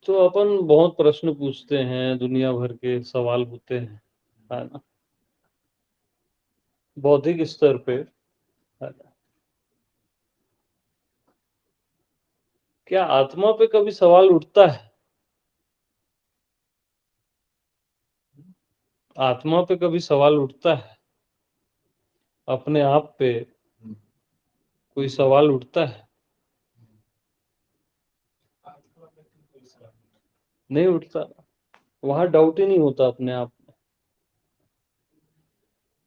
तो अपन बहुत प्रश्न पूछते हैं, दुनिया भर के सवाल होते हैं, है ना? बौद्धिक स्तर पे, है ना? क्या आत्मा पे कभी सवाल उठता है? आत्मा पे कभी सवाल उठता है? अपने आप पे कोई सवाल उठता है? नहीं उठता। वहां डाउट ही नहीं होता अपने आप में।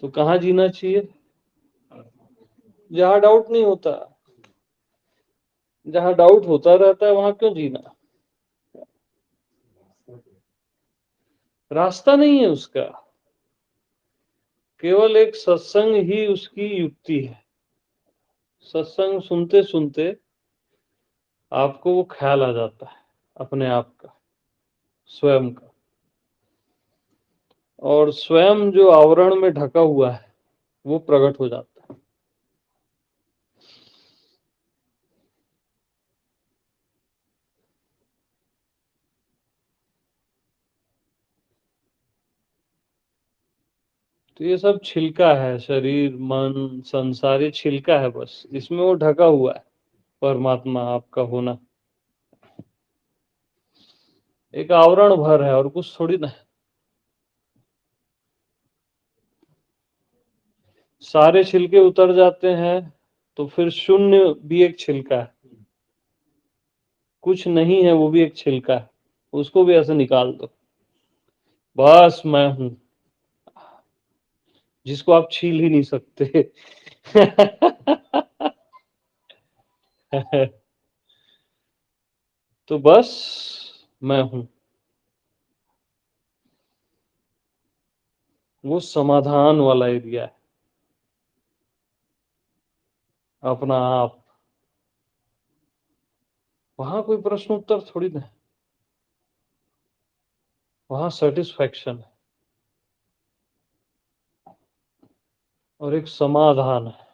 तो कहाँ जीना चाहिए? जहाँ डाउट नहीं होता। जहाँ डाउट होता रहता है वहां क्यों जीना? रास्ता नहीं है उसका। केवल एक सत्संग ही उसकी युक्ति है। सत्संग सुनते सुनते आपको वो ख्याल आ जाता है अपने आप का, स्वयं का। और स्वयं जो आवरण में ढका हुआ है वो प्रकट हो जाता है। तो ये सब छिलका है, शरीर मन संसार, ये छिलका है बस। इसमें वो ढका हुआ है परमात्मा आपका होना। एक आवरण भर है और कुछ थोड़ी ना है। सारे छिलके उतर जाते हैं तो फिर शून्य भी एक छिलका है। कुछ नहीं है वो भी एक छिलका है। उसको भी ऐसे निकाल दो, बस मैं हूं, जिसको आप छील ही नहीं सकते। तो बस मैं हूं। वो समाधान वाला एरिया है, अपना आप। वहां कोई प्रश्न उत्तर थोड़ी ना है। वहां सेटिस्फैक्शन है और एक समाधान है।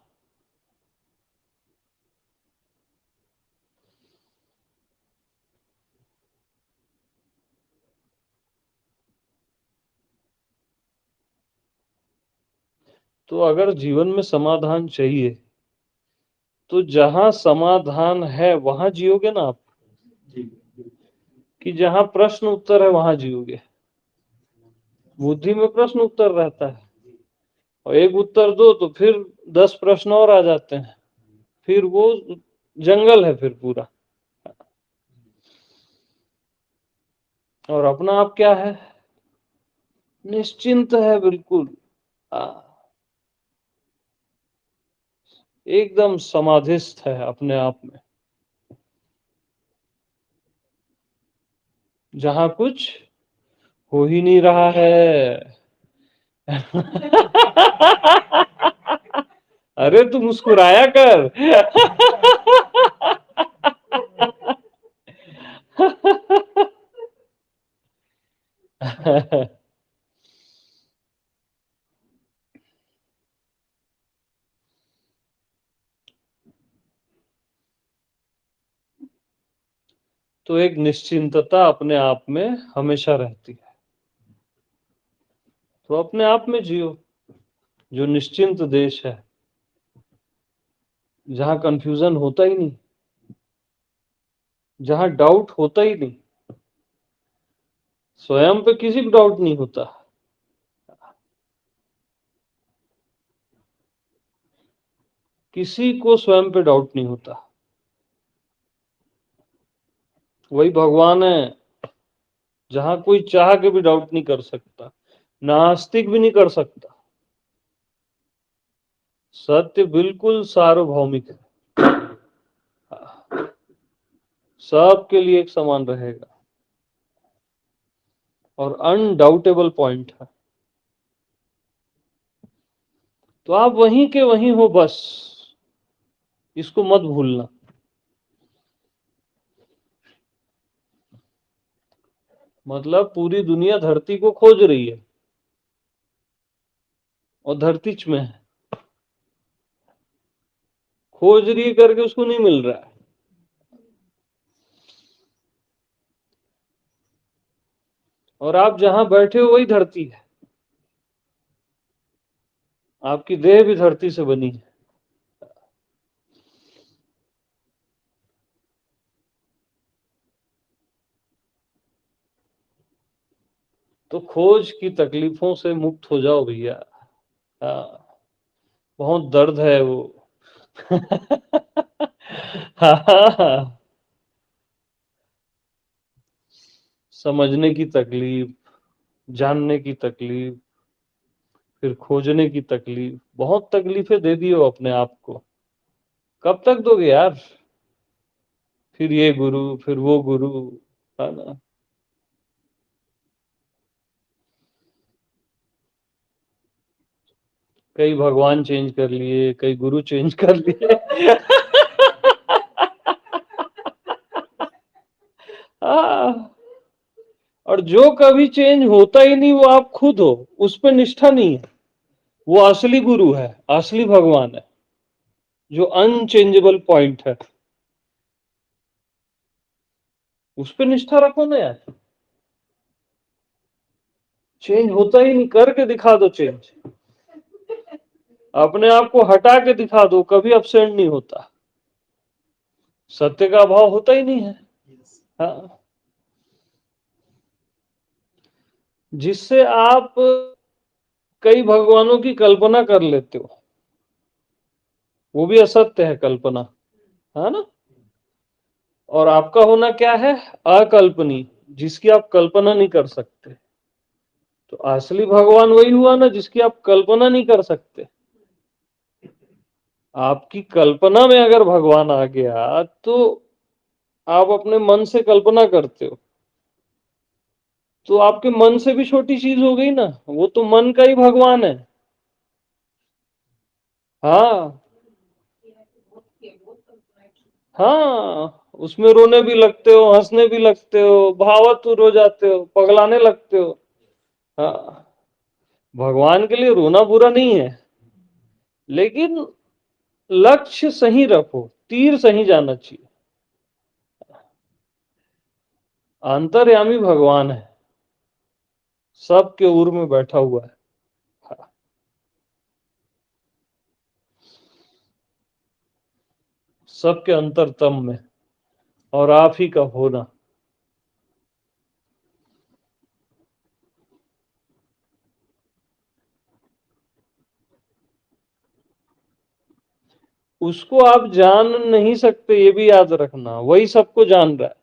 तो अगर जीवन में समाधान चाहिए तो जहां समाधान है वहां जियोगे ना आप, कि जहां प्रश्न उत्तर है वहां जियोगे? बुद्धि में प्रश्न उत्तर रहता है, और एक उत्तर दो तो फिर 10 प्रश्न और आ जाते हैं। फिर वो जंगल है फिर पूरा। और अपना आप क्या है? निश्चिंत है बिल्कुल। आ, एकदम समाधिस्थ है अपने आप में, जहां कुछ हो ही नहीं रहा है। अरे तू मुस्कुराया कर। तो एक निश्चिंतता अपने आप में हमेशा रहती है। तो अपने आप में जियो, जो निश्चिंत देश है, जहां कंफ्यूजन होता ही नहीं, जहां डाउट होता ही नहीं। स्वयं पे किसी को डाउट नहीं होता। किसी को स्वयं पे डाउट नहीं होता। वही भगवान है जहां कोई चाह के भी डाउट नहीं कर सकता, नास्तिक भी नहीं कर सकता। सत्य बिल्कुल सार्वभौमिक है, सबके लिए एक समान रहेगा और अनडाउटेबल पॉइंट है। तो आप वहीं के वहीं हो बस, इसको मत भूलना। मतलब पूरी दुनिया धरती को खोज रही है और धरतीच में है, खोज रही करके उसको नहीं मिल रहा है। और आप जहां बैठे हो वही धरती है, आपकी देह भी धरती से बनी है। तो खोज की तकलीफों से मुक्त हो जाओ भैया। हाँ, बहुत दर्द है वो। हाँ, समझने की तकलीफ, जानने की तकलीफ, फिर खोजने की तकलीफ, बहुत तकलीफें दे दी हो अपने आप को। कब तक दोगे यार? फिर ये गुरु, फिर वो गुरु, है ना। कई भगवान चेंज कर लिए, कई गुरु चेंज कर लिए। हाँ, और जो कभी चेंज होता ही नहीं वो आप खुद हो, उस पर निष्ठा नहीं है। वो असली गुरु है, असली भगवान है, जो अनचेंजेबल पॉइंट है। उस पर निष्ठा रखो ना यार। चेंज होता ही नहीं, करके दिखा दो चेंज। अपने आप को हटा के दिखा दो, कभी अपसेंट नहीं होता। सत्य का अभाव होता ही नहीं है। हाँ, जिससे आप कई भगवानों की कल्पना कर लेते हो, वो भी असत्य है कल्पना, है ना। और आपका होना क्या है? अकल्पनीय, जिसकी आप कल्पना नहीं कर सकते। तो असली भगवान वही हुआ ना जिसकी आप कल्पना नहीं कर सकते। आपकी कल्पना में अगर भगवान आ गया तो आप अपने मन से कल्पना करते हो, तो आपके मन से भी छोटी चीज हो गई ना, वो तो मन का ही भगवान है। हाँ, हाँ, उसमें रोने भी लगते हो, हंसने भी लगते हो, भावातुर हो जाते हो, पगलाने लगते हो। हाँ, भगवान के लिए रोना बुरा नहीं है, लेकिन लक्ष्य सही रखो, तीर सही जाना चाहिए। अंतर्यामी भगवान है, सबके उर में बैठा हुआ है। हाँ, सबके अंतरतम में, और आप ही का होना। उसको आप जान नहीं सकते, ये भी याद रखना, वही सबको जान रहा है।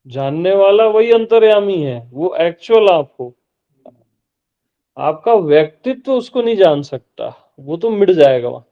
जानने वाला वही अंतर्यामी है, वो एक्चुअल आप हो। आपका व्यक्तित्व उसको नहीं जान सकता, वो तो मिट जाएगा वहां।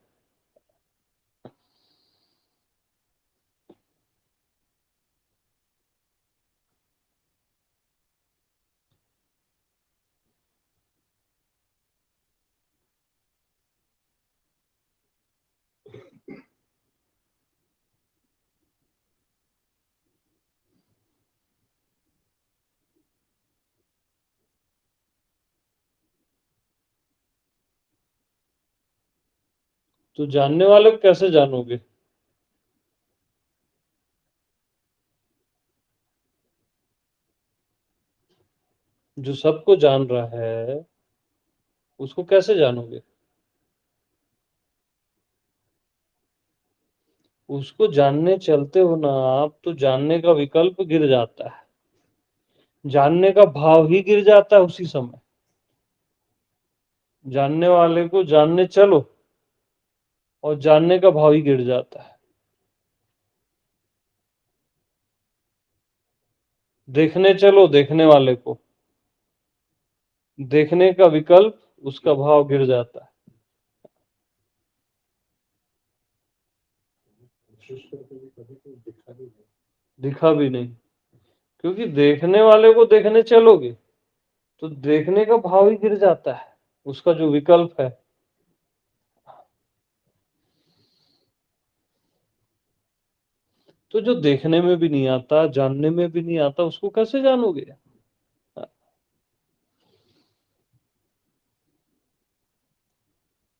तो जानने वाले को कैसे जानोगे? जो सबको जान रहा है, उसको कैसे जानोगे? उसको जानने चलते हो ना आप, तो जानने का विकल्प गिर जाता है, जानने का भाव ही गिर जाता है उसी समय। जानने वाले को जानने चलो और जानने का भाव ही गिर जाता है। देखने चलो देखने वाले को, देखने का विकल्प, उसका भाव गिर जाता है। दिखा भी नहीं, क्योंकि देखने वाले को देखने चलोगे तो देखने का भाव ही गिर जाता है, उसका जो विकल्प है। तो जो देखने में भी नहीं आता, जानने में भी नहीं आता, उसको कैसे जानोगे?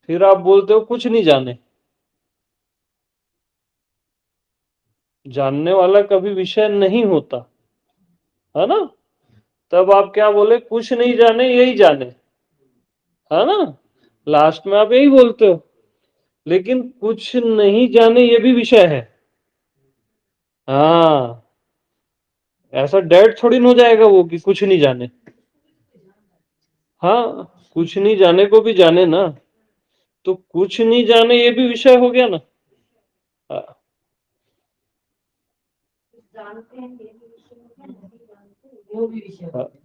फिर आप बोलते हो कुछ नहीं जाने। जानने वाला कभी विषय नहीं होता, है ना? तब आप क्या बोले, कुछ नहीं जाने यही जाने, है ना? लास्ट में आप यही बोलते हो। लेकिन कुछ नहीं जाने ये भी विषय है। हाँ, ऐसा डेड थोड़ी न हो जाएगा वो कि कुछ नहीं जाने। हाँ, कुछ नहीं जाने को भी जाने ना, तो कुछ नहीं जाने ये भी विषय हो गया ना। हाँ, जानते हैं ये भी विषय हो गया, नहीं जानते वो भी विषय हो हाँ। गया।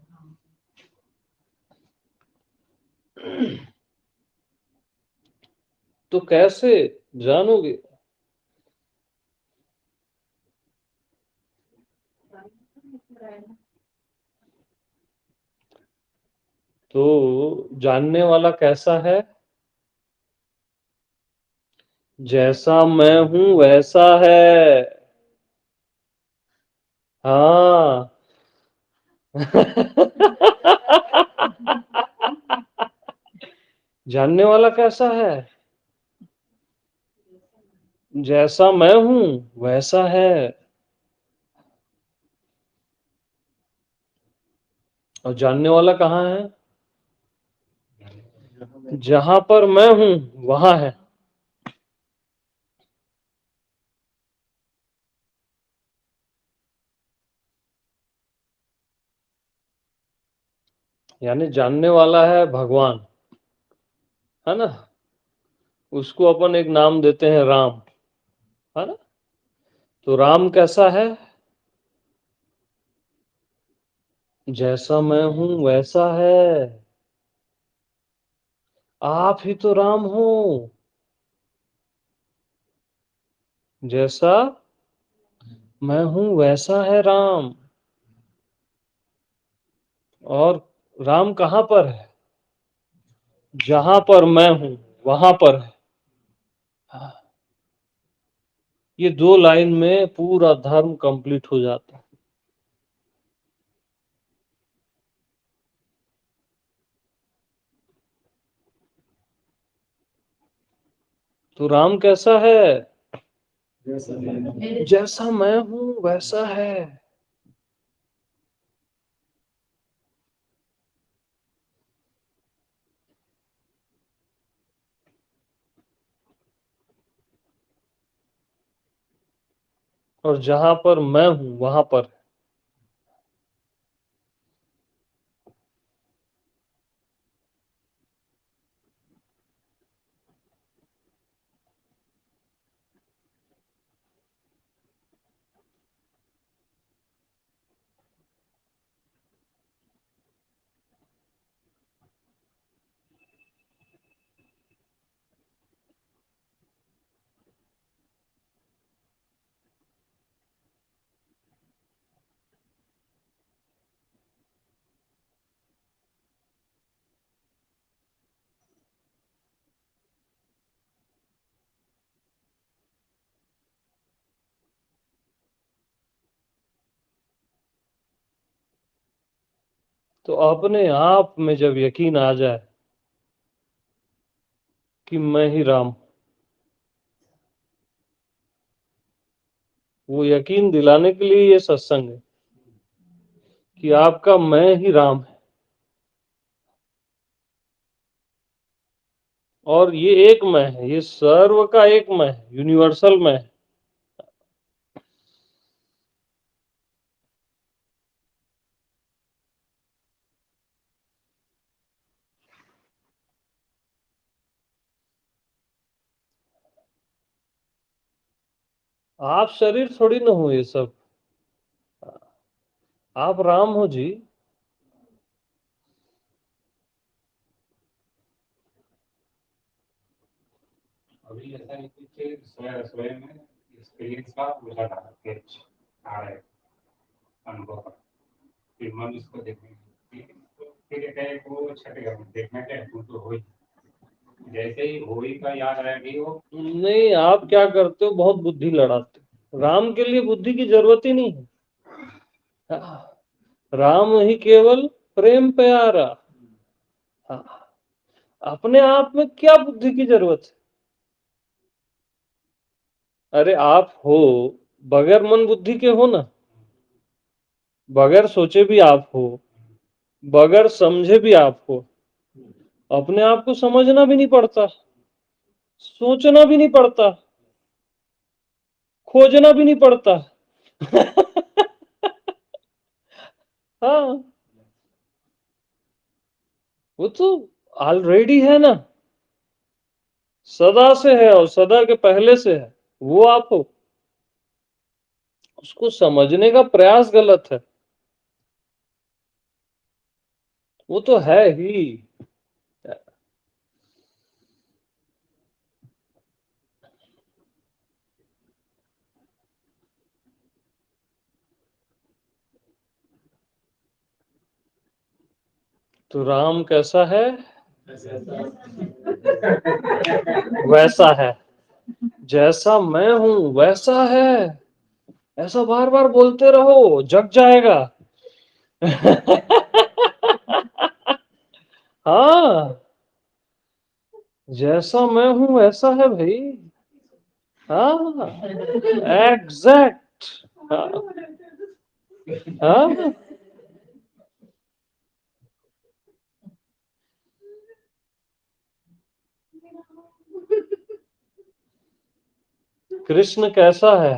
तो कैसे जानोगे? तो जानने वाला कैसा है? जैसा मैं हूं वैसा है। हाँ। जानने वाला कैसा है? जैसा मैं हूं वैसा है। और जानने वाला कहाँ है? जहां पर मैं हूं वहां है। यानी जानने वाला है भगवान, है ना? उसको अपन एक नाम देते हैं राम, है ना? तो राम कैसा है? जैसा मैं हूं वैसा है। आप ही तो राम हो। जैसा मैं हूं वैसा है राम। और राम कहाँ पर है? जहां पर मैं हूं वहां पर है। हाँ, ये 2 लाइन में पूरा धर्म कंप्लीट हो जाता है। तो राम कैसा है? जैसा मैं हूं वैसा है। और जहां पर मैं हूं वहां पर। तो अपने आप में जब यकीन आ जाए कि मैं ही राम, वो यकीन दिलाने के लिए ये सत्संग है कि आपका मैं ही राम है। और ये एक मैं है, ये सर्व का एक मैं है, यूनिवर्सल मैं है। आप शरीर थोड़ी ना हो ये सब, आप राम हो जी। अभी ऐसा है कि स्वयं में एक्सपीरियंस का उलटा स्केच आ रहा है अनुभव का, फिर मन उसको देखेंगे फिर क्या है वो छटेगा, देखना क्या है, तू तो हो ही, जैसे ही हो ही का याद आएगी वो। नहीं, आप क्या करते हो, बहुत बुद्धि लड़ाते हो। राम के लिए बुद्धि की जरूरत ही नहीं है। हाँ, राम ही केवल प्रेम प्यारा। हाँ, अपने आप में क्या बुद्धि की जरूरत है? अरे आप हो, बगैर मन बुद्धि के हो ना। बगैर सोचे भी आप हो, बगैर समझे भी आप हो, अपने आप को समझना भी नहीं पड़ता, सोचना भी नहीं पड़ता, खोजना भी नहीं पड़ता। हाँ, वो तो ऑलरेडी है ना, सदा से है और सदा के पहले से है, वो आप हो। उसको समझने का प्रयास गलत है, वो तो है ही। तो राम कैसा है? वैसा है। जैसा मैं हूं वैसा है, ऐसा बार बार बोलते रहो, जग जाएगा। हाँ, जैसा मैं हूं वैसा है भाई। हाँ, एग्जैक्ट। हाँ, हाँ। कृष्ण कैसा है?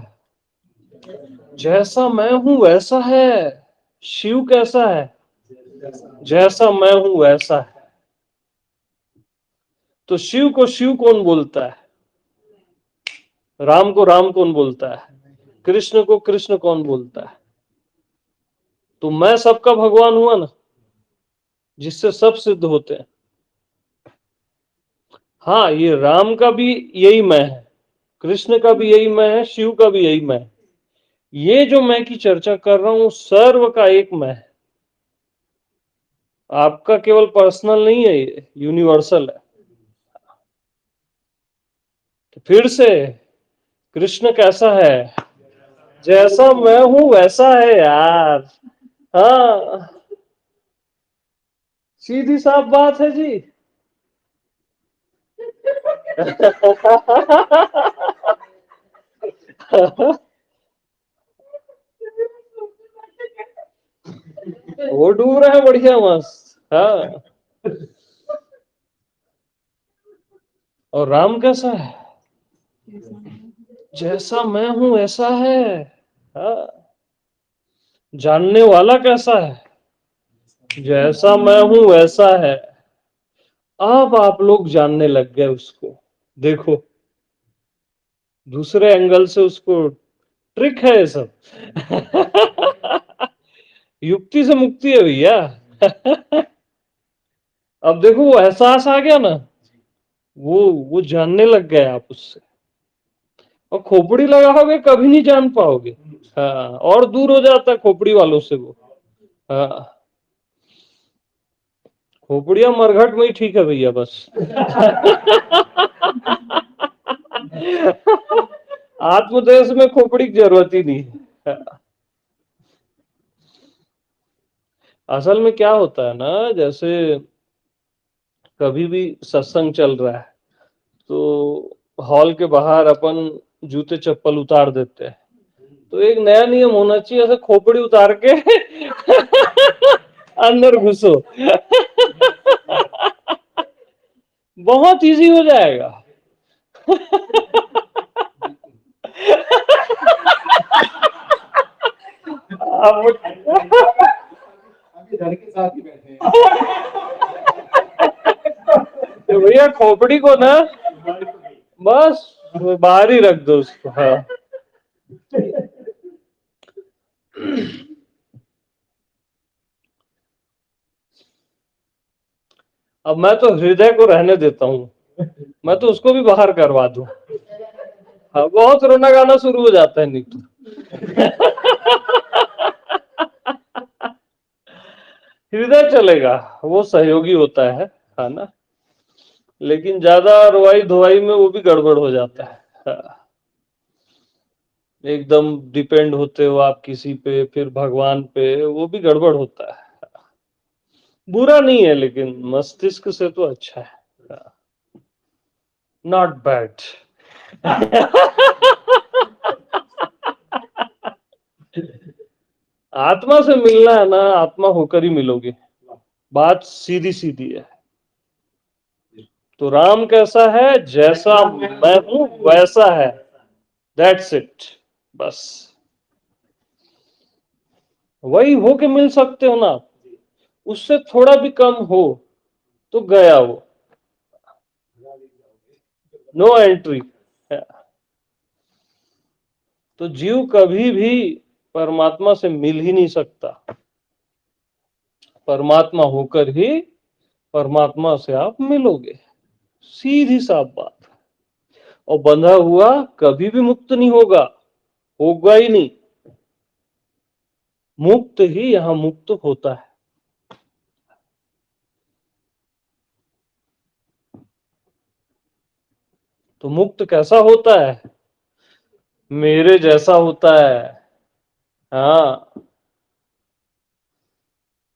जैसा मैं हूं वैसा है। शिव कैसा है? जैसा मैं हूं वैसा है। तो शिव को शिव कौन बोलता है? राम को राम कौन बोलता है? कृष्ण को कृष्ण कौन बोलता है? तो मैं सबका भगवान हुआ ना, जिससे सब सिद्ध होते हैं। हाँ, ये राम का भी यही मैं है, कृष्ण का भी यही मैं है, शिव का भी यही मैं है। ये जो मैं की चर्चा कर रहा हूं सर्व का एक मैं है। आपका केवल पर्सनल नहीं है, ये यूनिवर्सल है। तो फिर से, कृष्ण कैसा है? जैसा मैं हूं वैसा है यार। हाँ, सीधी साफ बात है जी। वो डूब रहा है बढ़िया मस्त। हाँ, और राम कैसा है? जैसा मैं हूं वैसा है। हाँ, जानने वाला कैसा है? जैसा मैं हूं वैसा है। अब आप लोग जानने लग गए उसको। देखो, दूसरे एंगल से उसको, ट्रिक है ये सब। युक्ति से मुक्ति है भैया। अब देखो वो एहसास आ गया ना, वो जानने लग गए आप उससे। और खोपड़ी लगाओगे कभी नहीं जान पाओगे। हाँ, और दूर हो जाता है खोपड़ी वालों से वो। हाँ, खोपड़िया मरघट में ही ठीक है भैया बस। आत्मदेश में खोपड़ी की जरूरत ही नहीं है। असल में क्या होता है ना, जैसे कभी भी सत्संग चल रहा है तो हॉल के बाहर अपन जूते चप्पल उतार देते हैं। तो एक नया नियम होना चाहिए, ऐसे खोपड़ी उतार के अंदर घुसो। बहुत इजी हो जाएगा। अभी घर के साथ ही बैठे हैं। तो भैया खोपड़ी को ना बस बाहर ही रख दो उसको। हाँ, अब मैं तो हृदय को रहने देता हूँ, मैं तो उसको भी बाहर करवा दूं। हाँ, बहुत रोना गाना शुरू हो जाता है नहीं तो। हृदय चलेगा, वो सहयोगी होता है ना। लेकिन ज्यादा रुआई धुआई में वो भी गड़बड़ हो जाता है। हाँ, एकदम डिपेंड होते हो आप किसी पे, फिर भगवान पे, वो भी गड़बड़ होता है। बुरा नहीं है, लेकिन मस्तिष्क से तो अच्छा है। Not bad. आत्मा से मिलना है ना, आत्मा होकर ही मिलोगे, बात सीधी सीधी है। तो राम कैसा है, जैसा मैं हूं वैसा है, दैट्स इट, बस वही हो के मिल सकते हो ना। उससे थोड़ा भी कम हो तो गया वो, नो एंट्री। तो जीव कभी भी परमात्मा से मिल ही नहीं सकता, परमात्मा होकर ही परमात्मा से आप मिलोगे, सीधी साफ बात। और बंधा हुआ कभी भी मुक्त नहीं होगा, होगा ही नहीं। मुक्त ही यहां मुक्त होता है। तो मुक्त कैसा होता है, मेरे जैसा होता है। हाँ,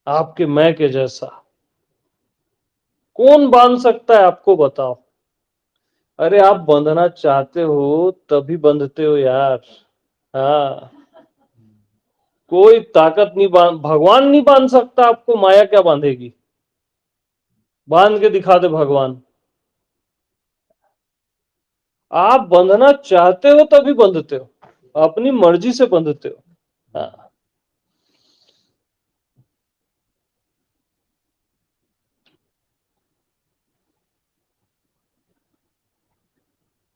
आपके मैं के जैसा। कौन बांध सकता है आपको, बताओ। अरे आप बंधना चाहते हो तभी बंधते हो यार। हाँ, कोई ताकत नहीं भगवान नहीं बांध सकता आपको, माया क्या बांधेगी। बांध के दिखा दे भगवान। आप बंधना चाहते हो तभी बंधते हो, अपनी मर्जी से बंधते हो। हाँ।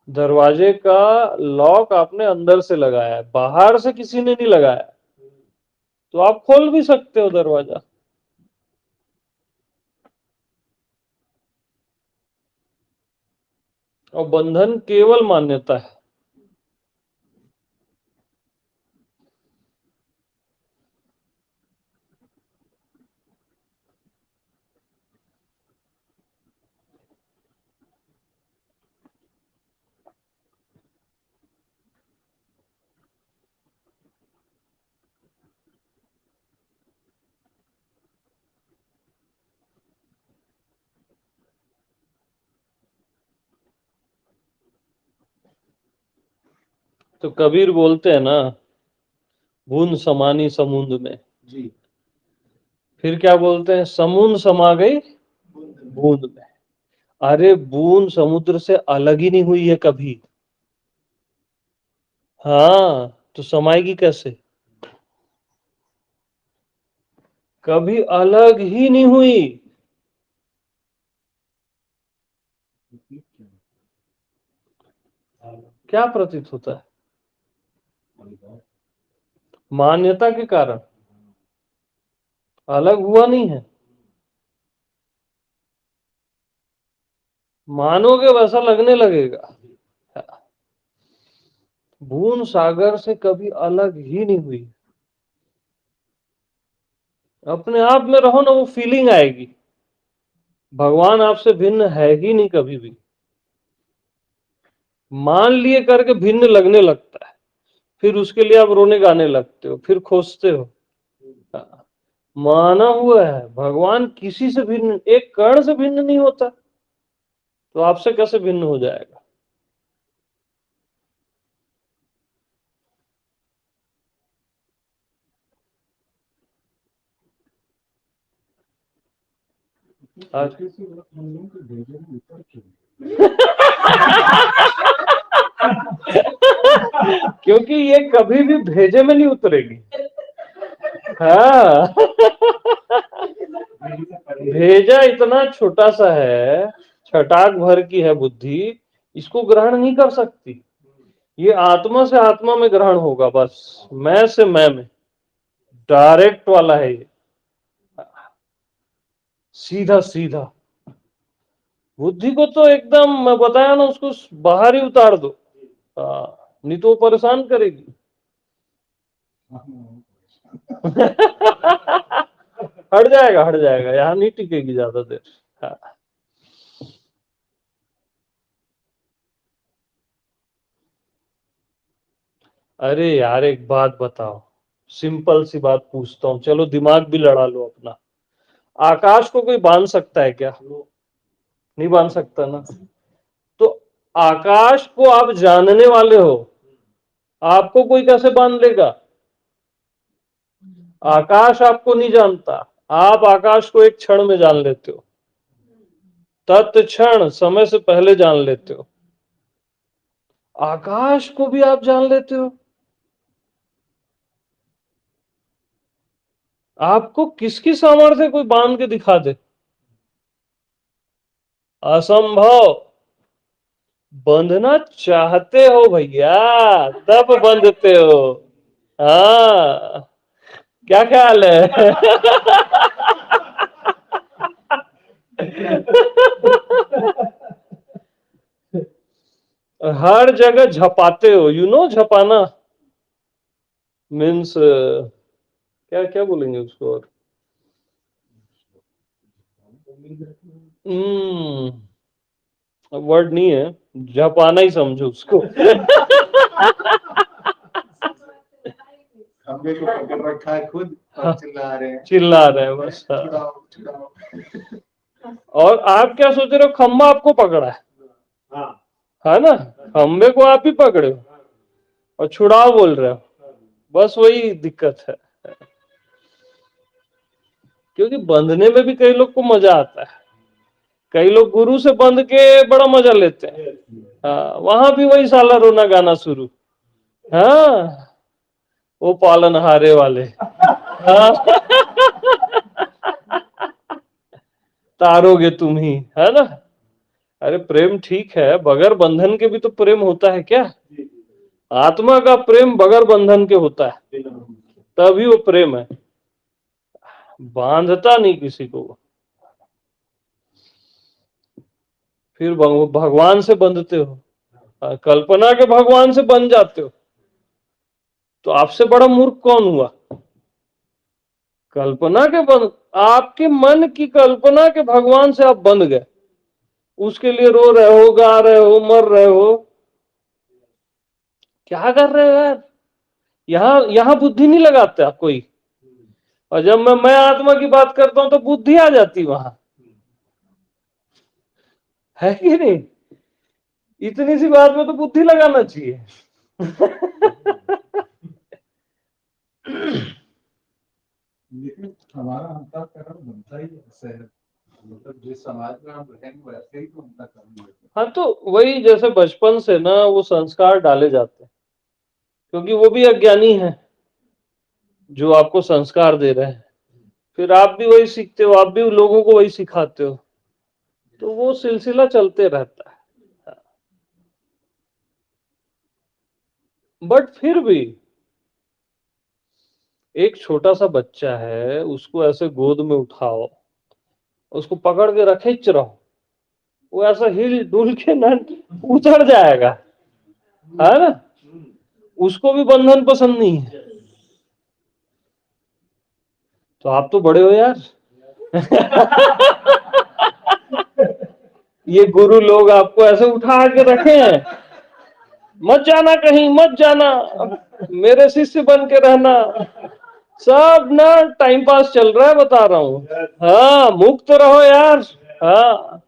दरवाजे का लॉक आपने अंदर से लगाया है, बाहर से किसी ने नहीं लगाया, तो आप खोल भी सकते हो दरवाजा। और बंधन केवल मान्यता है। तो कबीर बोलते हैं ना, बूंद समानी समुद्र में। जी। फिर क्या बोलते हैं, समुद्र समा गई बूंद में। अरे बूंद समुद्र से अलग ही नहीं हुई है कभी। हाँ, तो समाएगी कैसे, कभी अलग ही नहीं हुई। क्या प्रतीत होता है, मान्यता के कारण अलग हुआ नहीं है। मानोगे वैसा लगने लगेगा। भून सागर से कभी अलग ही नहीं हुई। अपने आप में रहो ना, वो फीलिंग आएगी। भगवान आपसे भिन्न है ही नहीं कभी भी। मान लिए करके भिन्न लगने लगता है, फिर उसके लिए आप रोने गाने लगते हो, फिर खोजते हो। माना हुआ है भगवान किसी से भिन्न, एक कण से भिन्न नहीं होता, तो आपसे कैसे भिन्न हो जाएगा। आज क्योंकि ये कभी भी भेजे में नहीं उतरेगी। हाँ, भेजा इतना छोटा सा है, छटाक भर की है बुद्धि, इसको ग्रहण नहीं कर सकती। ये आत्मा से आत्मा में ग्रहण होगा, बस मैं से मैं में डायरेक्ट वाला है ये, सीधा सीधा। बुद्धि को तो एकदम मैं बताया ना, उसको बाहर ही उतार दो। नहीं तो वो परेशान करेगी। हट जाएगा, यहाँ नहीं टिकेगी ज्यादा देर। हाँ। अरे यार एक बात बताओ, सिंपल सी बात पूछता हूँ, चलो दिमाग भी लड़ा लो अपना। आकाश को कोई बांध सकता है क्या, नहीं बांध सकता ना। तो आकाश को आप जानने वाले हो, आपको कोई कैसे बांध लेगा। आकाश आपको नहीं जानता, आप आकाश को एक क्षण में जान लेते हो, तत्क्षण समय से पहले जान लेते हो। आकाश को भी आप जान लेते हो। आपको किसकी सामर्थ्य कोई बांध के दिखा दे? असंभव। बंधना चाहते हो भैया, तब बंधते हो। हाँ, क्या ख्याल है? हर जगह झपाते हो, यू नो झपाना मीन्स क्या क्या बोलेंगे उसको? और वर्ड नहीं है, झपाना ही समझो उसको। खंबे को पकड़ रखा है खुद और चिल्ला रहे हैं, चिल्ला रहे हैं बस। हाँ। छुड़ाओ छुड़ाओ। और आप क्या सोच रहे हो? खंबा आपको पकड़ा हाँ, है ना? खंबे को आप ही पकड़े हो और छुड़ाओ बोल रहे हो। बस वही दिक्कत है, क्योंकि बंधने में भी कई लोग को मजा आता है। कई लोग गुरु से बंध के बड़ा मजा लेते हैं। हाँ, वहां भी वही साला रोना गाना शुरू। हाँ, वो पालनहारे वाले। हाँ। तारोगे तुम ही, है ना? अरे प्रेम ठीक है, बगैर बंधन के भी तो प्रेम होता है क्या? आत्मा का प्रेम बगैर बंधन के होता है, तभी वो प्रेम है। बांधता नहीं किसी को। फिर भगवान से बंधते हो, कल्पना के भगवान से बंध जाते हो, तो आपसे बड़ा मूर्ख कौन हुआ? कल्पना के बंध, आपके मन की कल्पना के भगवान से आप बंध गए, उसके लिए रो रहे हो, गा रहे हो, मर रहे हो। क्या कर रहे हो यार? यहाँ यहाँ बुद्धि नहीं लगाते आप कोई। और जब मैं आत्मा की बात करता हूं तो बुद्धि आ जाती वहां, है कि नहीं? इतनी सी बात में तो बुद्धि लगाना चाहिए। लेकिन हमारा अंतःकरण बनता ही ऐसे है, मतलब जिस समाज में हम रहेंगे वैसे ही तो अंतःकरण बनता हाँ, तो वही जैसे बचपन से ना वो संस्कार डाले जाते हैं, क्योंकि वो भी अज्ञानी है जो आपको संस्कार दे रहे हैं। फिर आप भी वही सीखते हो, आप भी लोगों को वही सिखाते हो, तो वो सिलसिला चलते रहता है। बट फिर भी एक छोटा सा बच्चा है, उसको ऐसे गोद में उठाओ, उसको पकड़ के रखेच रहो, वो ऐसा हिल डुल के ना उतर जाएगा, है ना? उसको भी बंधन पसंद नहीं है। तो आप तो बड़े हो यार। ये गुरु लोग आपको ऐसे उठा के रखे हैं, मत जाना कहीं, मत जाना, मेरे शिष्य बन के रहना। सब ना टाइम पास चल रहा है, बता रहा हूँ। हाँ, मुक्त रहो यार। हाँ,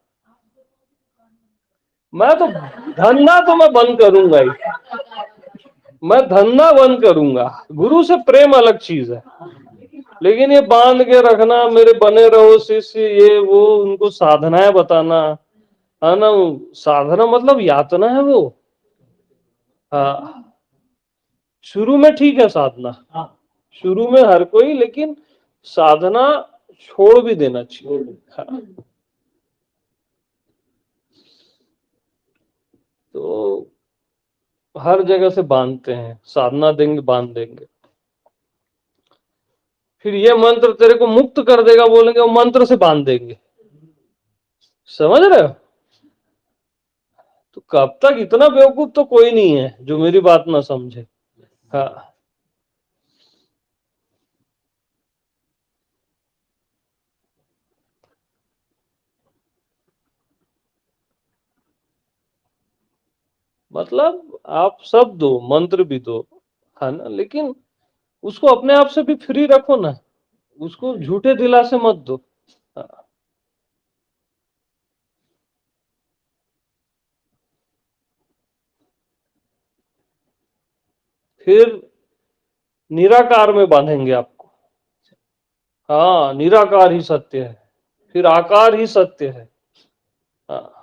मैं तो धंधा तो मैं बंद करूंगा ही, मैं धंधा बंद करूंगा। गुरु से प्रेम अलग चीज है, लेकिन ये बांध के रखना, मेरे बने रहो शिष्य, ये वो उनको साधनाएं बताना, है ना? साधना मतलब यातना है वो। हाँ, शुरू में ठीक है साधना, शुरू में हर कोई, लेकिन साधना छोड़ भी देना चाहिए। हाँ, तो हर जगह से बांधते हैं, साधना देंगे बांध देंगे। फिर ये मंत्र तेरे को मुक्त कर देगा बोलेंगे, वो मंत्र से बांध देंगे। समझ रहे हो? तो कब तक, इतना बेवकूफ तो कोई नहीं है जो मेरी बात ना समझे। हाँ, मतलब आप सब दो, मंत्र भी दो, है ना? लेकिन उसको अपने आप से भी फ्री रखो ना, उसको झूठे दिलासे मत दो। हाँ। फिर निराकार में बांधेंगे आपको, हाँ, निराकार ही सत्य है, फिर आकार ही सत्य है। हाँ,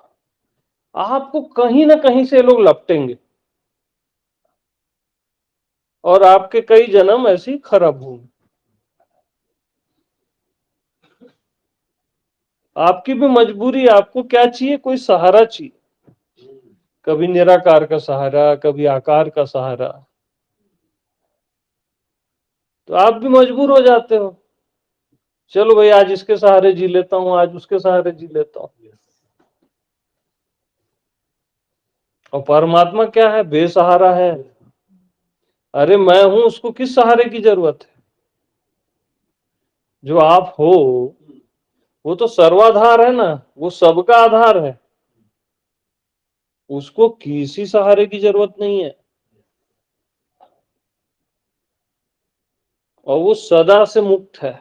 आपको कहीं ना कहीं से लोग लपटेंगे और आपके कई जन्म ऐसे ही खराब होंगे। आपकी भी मजबूरी, आपको क्या चाहिए? कोई सहारा चाहिए, कभी निराकार का सहारा, कभी आकार का सहारा। तो आप भी मजबूर हो जाते हो, चलो भाई आज इसके सहारे जी लेता हूं, आज उसके सहारे जी लेता हूं। और परमात्मा क्या है? बेसहारा है। अरे मैं हूं, उसको किस सहारे की जरूरत है? जो आप हो वो तो सर्वाधार है ना, वो सबका आधार है, उसको किसी सहारे की जरूरत नहीं है। और वो सदा से मुक्त है,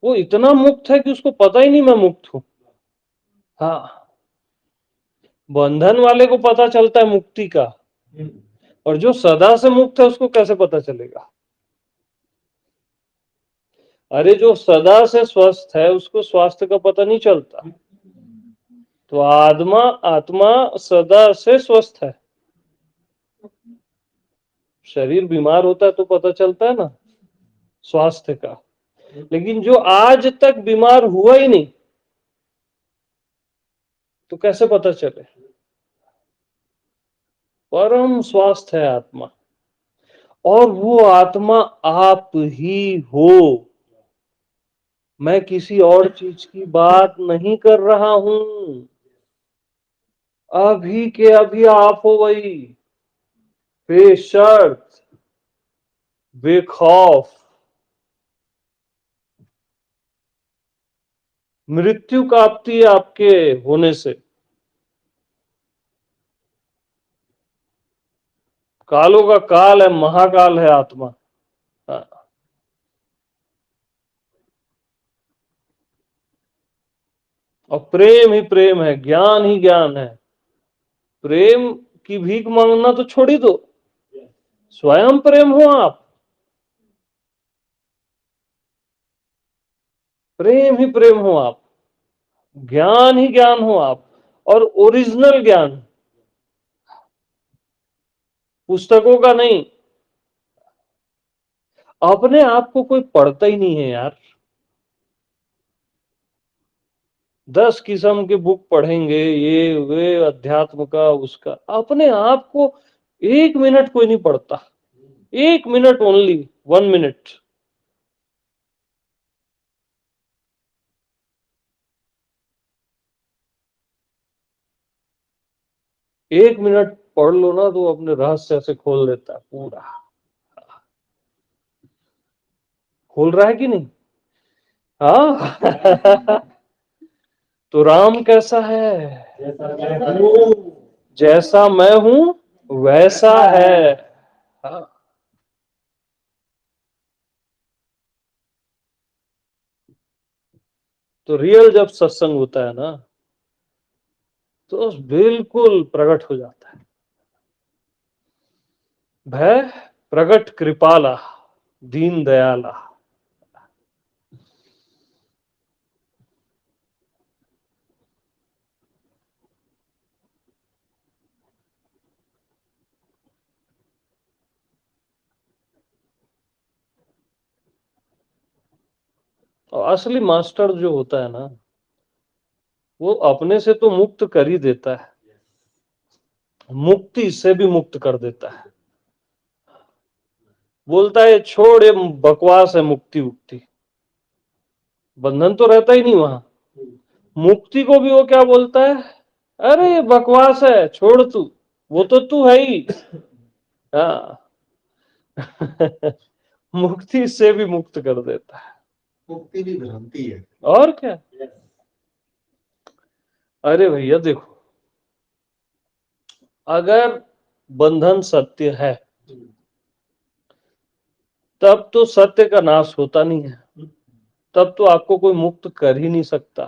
वो इतना मुक्त है कि उसको पता ही नहीं मैं मुक्त हूं। हाँ, बंधन वाले को पता चलता है मुक्ति का, और जो सदा से मुक्त है उसको कैसे पता चलेगा? अरे जो सदा से स्वस्थ है उसको स्वास्थ्य का पता नहीं चलता, तो आत्मा आत्मा सदा से स्वस्थ है। शरीर बीमार होता है तो पता चलता है ना स्वास्थ्य का, लेकिन जो आज तक बीमार हुआ ही नहीं तो कैसे पता चले? परम स्वास्थ्य है आत्मा, और वो आत्मा आप ही हो। मैं किसी और चीज की बात नहीं कर रहा हूं, अभी के अभी आप हो वही, बेशर्त, बेखौफ। मृत्यु कांपती है आपके होने से। कालों का काल है, महाकाल है आत्मा। हाँ। और प्रेम ही प्रेम है, ज्ञान ही ज्ञान है। प्रेम की भीख मांगना तो छोड़ ही दो, स्वयं प्रेम हो आप, प्रेम ही प्रेम हो आप, ज्ञान ही ज्ञान हो आप, और ओरिजिनल ज्ञान, पुस्तकों का नहीं। अपने आप को कोई पढ़ता ही नहीं है यार। 10 किस्म के बुक पढ़ेंगे, ये वे, अध्यात्म का, उसका, अपने आप को 1 मिनट कोई नहीं पढ़ता। 1 मिनट, ओनली 1 मिनट। 1 मिनट पढ़ लो ना तो अपने रहस्य से खोल देता है पूरा। खोल रहा है कि नहीं? हाँ। तो राम कैसा है? जैसा मैं हूं वैसा है। हाँ। तो रियल जब सत्संग होता है ना तो बिल्कुल प्रकट हो जाता है। भय प्रगट कृपाला, दीन दयाला। और असली मास्टर जो होता है ना वो अपने से तो मुक्त कर ही देता है, मुक्ति से भी मुक्त कर देता है। बोलता है छोड़, ये बकवास है मुक्ति उक्ति, बंधन तो रहता ही नहीं वहां। मुक्ति को भी वो क्या बोलता है? अरे ये बकवास है, छोड़ तू, वो तो तू है ही। हाँ। मुक्ति से भी मुक्त कर देता है। मुक्ति भी भ्रांति है। और क्या? अरे भैया देखो, अगर बंधन सत्य है तब तो सत्य का नाश होता नहीं है, तब तो आपको कोई मुक्त कर ही नहीं सकता,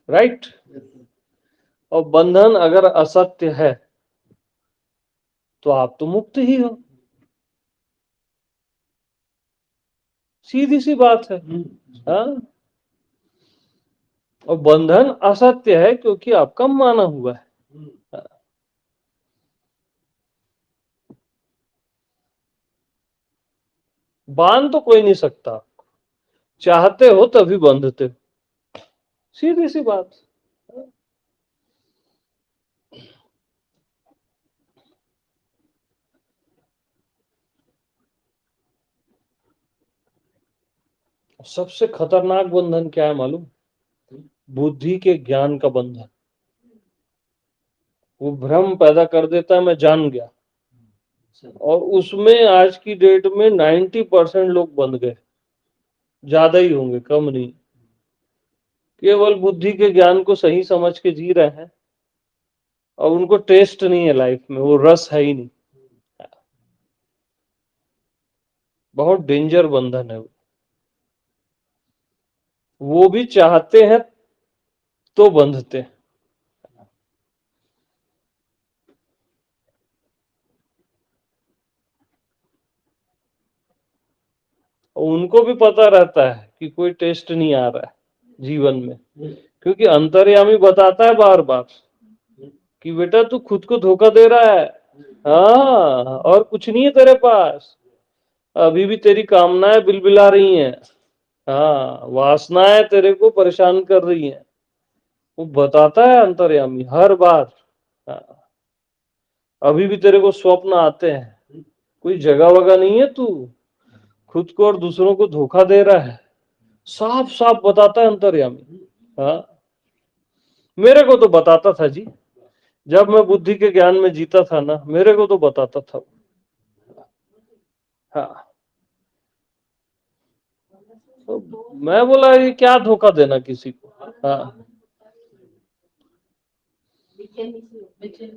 राइट? और बंधन अगर असत्य है तो आप तो मुक्त ही हो। सीधी सी बात है। हाँ, और बंधन असत्य है क्योंकि आपका माना हुआ है। बांध तो कोई नहीं सकता, चाहते हो तभी बंधते हो, सीधी सी बात। सबसे खतरनाक बंधन क्या है मालूम? बुद्धि के ज्ञान का बंधन। वो भ्रम पैदा कर देता है, मैं जान गया, और उसमें आज की डेट में 90% लोग बंध गए, ज्यादा ही होंगे, कम नहीं। केवल बुद्धि के ज्ञान को सही समझ के जी रहे हैं, और उनको टेस्ट नहीं है लाइफ में, वो रस है ही नहीं। बहुत डेंजर बंधन है वो भी चाहते हैं तो बंधते हैं। और उनको भी पता रहता है कि कोई टेस्ट नहीं आ रहा है जीवन में, क्योंकि अंतर्यामी बताता है बार बार कि बेटा तू खुद को धोखा दे रहा है। हाँ, और कुछ नहीं है तेरे पास, अभी भी तेरी कामनाएं बिलबिला रही हैं। हाँ, वासनाएं तेरे को परेशान कर रही हैं, वो बताता है अंतर्यामी हर बार। हाँ, अभी भी तेरे को स्वप्न आते हैं, कोई जगह वगह नहीं है, तू खुद को और दूसरों को धोखा दे रहा है, साफ साफ बताता है अंतर्यामी। हाँ, मेरे को तो बताता था जी, जब मैं बुद्धि के ज्ञान में जीता था ना, मेरे को तो बताता था। हाँ, तो मैं बोला ये क्या धोखा देना किसी को। हाँ,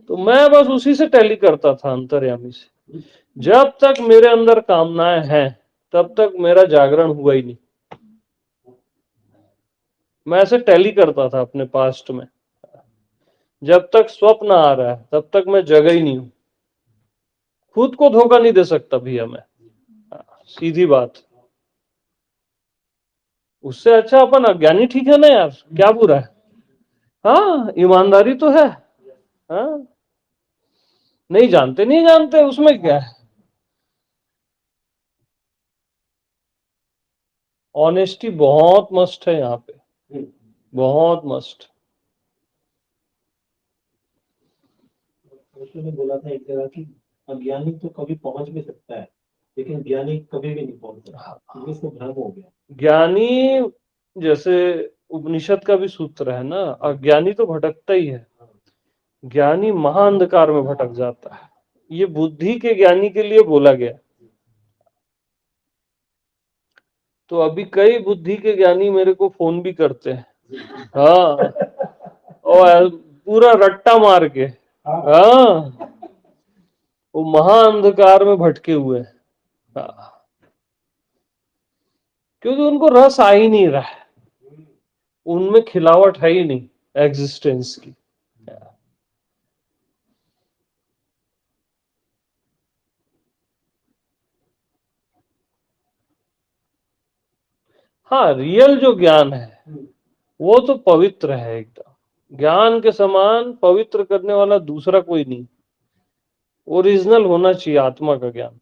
तो मैं बस उसी से टैली करता था, अंतर्यामी से। जब तक मेरे अंदर कामनाएं हैं तब तक मेरा जागरण हुआ ही नहीं। मैं ऐसे टैली करता था अपने पास्ट में, जब तक स्वप्न आ रहा है तब तक मैं जगा ही नहीं हूं। खुद को धोखा नहीं दे सकता भैया मैं। सीधी बात। उससे अच्छा अपन अज्ञानी ठीक है ना यार, क्या बुरा है? हाँ, ईमानदारी तो है। हाँ, नहीं जानते नहीं जानते, उसमें क्या है? ऑनेस्टी बहुत मस्ट है यहाँ पे, बहुत मस्ट। ने बोला था एक जगह कि अज्ञानी तो कभी पहुंच भी सकता है, लेकिन ज्ञानी कभी भी नहीं पहुंच सकता, क्योंकि इसको भ्रम हो गया। ज्ञानी, जैसे उपनिषद का भी सूत्र है ना, अज्ञानी तो भटकता ही है, ज्ञानी महाअंधकार में भटक जाता है। ये बुद्धि के ज्ञानी के लिए बोला गया। तो अभी कई बुद्धि के ज्ञानी मेरे को फोन भी करते हैं। हाँ, और पूरा रट्टा मार के। हाँ, वो महाअंधकार में भटके हुए हैं। हाँ, क्योंकि उनको रस आ ही नहीं रहा है, उनमें खिलावट है ही नहीं एग्जिस्टेंस की। हाँ, रियल जो ज्ञान है वो तो पवित्र है एकदम। ज्ञान के समान पवित्र करने वाला दूसरा कोई नहीं। ओरिजिनल होना चाहिए आत्मा का ज्ञान।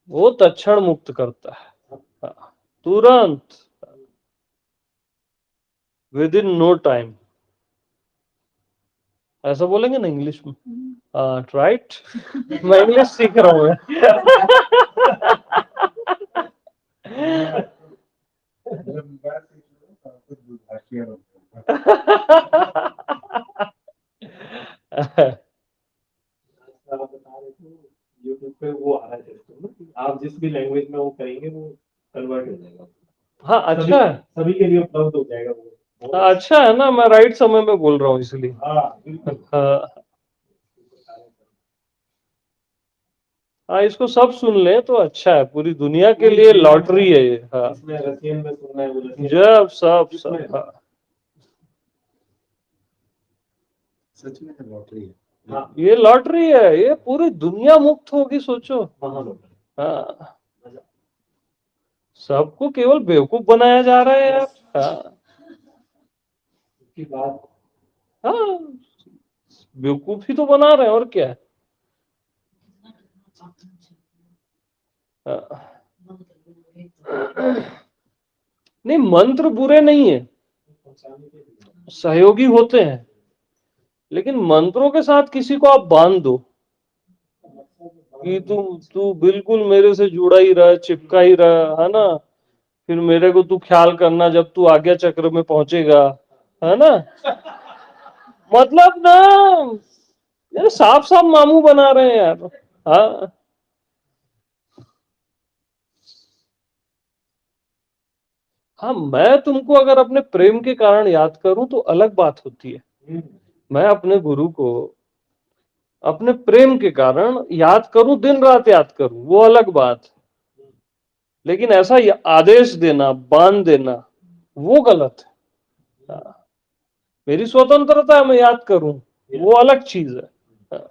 वो तत्क्षण मुक्त करता है। हाँ, तुरंत, विद इन नो टाइम। ऐसा बोलेंगे ना इंग्लिश में? राइट। मैं इंग्लिश सीख रहा हूँ। आप बता रहे थे यूट्यूब पे वो आ रहा है सिस्टम ना कि आप जिस भी लैंग्वेज में वो करेंगे वो कन्वर्ट हो जाएगा। हाँ, अच्छा है, सभी के लिए उपलब्ध हो जाएगा वो। हाँ, अच्छा है ना, मैं राइट समय में बोल रहा हूँ इसलिए। हाँ बिल्कुल। हाँ, हाँ, इसको सब सुन ले तो अच्छा है, पूरी दुनिया के लिए लॉटरी है ये। हाँ, इसमें रसियन में सुनना है, वो रसियन जब सब। हाँ, सच में लॉटरी है। हाँ ये लॉटरी है, ये पूरी दुनिया मुक्त होगी, सोचो। महालोक हाँ, सबको केवल बेवकूफ बनाया जा रहा है यार। हाँ की बात हाँ, बेवकूफी तो बना रहे हैं, और क्या है। हाँ। नहीं, मंत्र बुरे नहीं है, पहुंचाने के लिए सहयोगी होते हैं, लेकिन मंत्रों के साथ किसी को आप बांध दो कि तू तू बिल्कुल मेरे से जुड़ा ही रह, चिपका ही रह, है ना, फिर मेरे को तू ख्याल करना जब तू आज्ञा चक्र में पहुंचेगा, है ना। मतलब ना, यार साफ साफ मामू बना रहे हैं यार। हाँ हाँ, मैं तुमको अगर अपने प्रेम के कारण याद करूं तो अलग बात होती है। मैं अपने गुरु को अपने प्रेम के कारण याद करूं, दिन रात याद करूं, वो अलग बात है। लेकिन ऐसा आदेश देना, बांध देना, वो गलत है। हाँ, मेरी स्वतंत्रता है, मैं याद करूं, वो अलग चीज है। हाँ।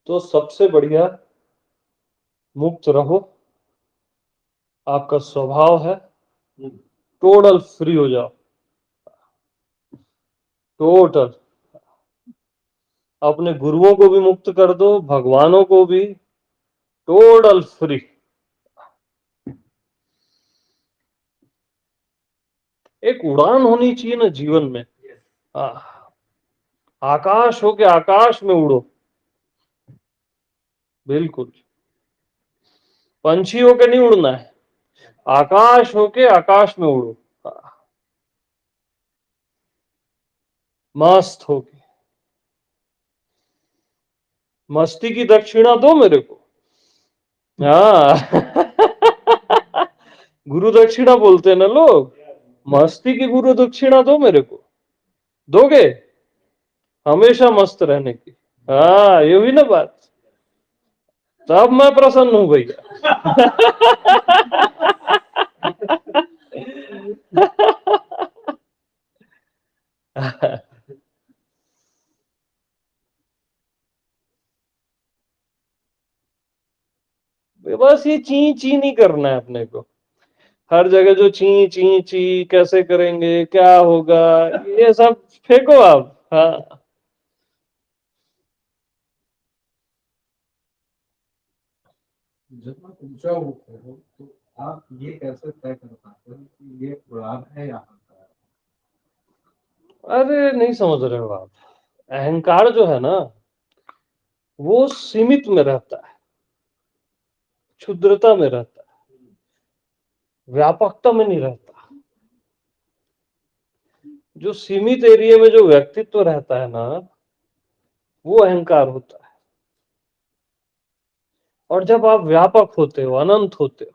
तो सबसे बढ़िया, मुक्त रहो, आपका स्वभाव है, टोटल फ्री हो जाओ, टोटल। अपने गुरुओं को भी मुक्त कर दो, भगवानों को भी, टोटल फ्री। एक उड़ान होनी चाहिए ना जीवन में। हाँ, आकाश हो के आकाश में उड़ो, बिल्कुल। पंछी होके नहीं उड़ना है, आकाश होके आकाश में उड़ो। हाँ, मस्त होके। मस्ती की दक्षिणा दो मेरे को। हाँ। गुरु दक्षिणा बोलते हैं ना लोग, मस्ती की गुरु दक्षिणा दो मेरे को। दोगे? हमेशा मस्त रहने की। हाँ, ये हुई ना बात। तब मैं प्रसन्न हूं भैया। बस ये ची ची नहीं करना है अपने को। हर जगह जो ची ची ची कैसे करेंगे, क्या होगा, ये सब फेंको आप। हाँ, जब आप ऊंचा उठते हो तो आप ये कैसे तय कर पाते हो कि ये उड़ान है या अहंकार? अरे नहीं समझ रहे हो आप। अहंकार जो है ना, वो सीमित में रहता है, क्षुद्रता में रहता है, व्यापकता में नहीं रहता। जो सीमित एरिया में जो व्यक्तित्व रहता है ना, वो अहंकार होता है। और जब आप व्यापक होते हो, अनंत होते हो,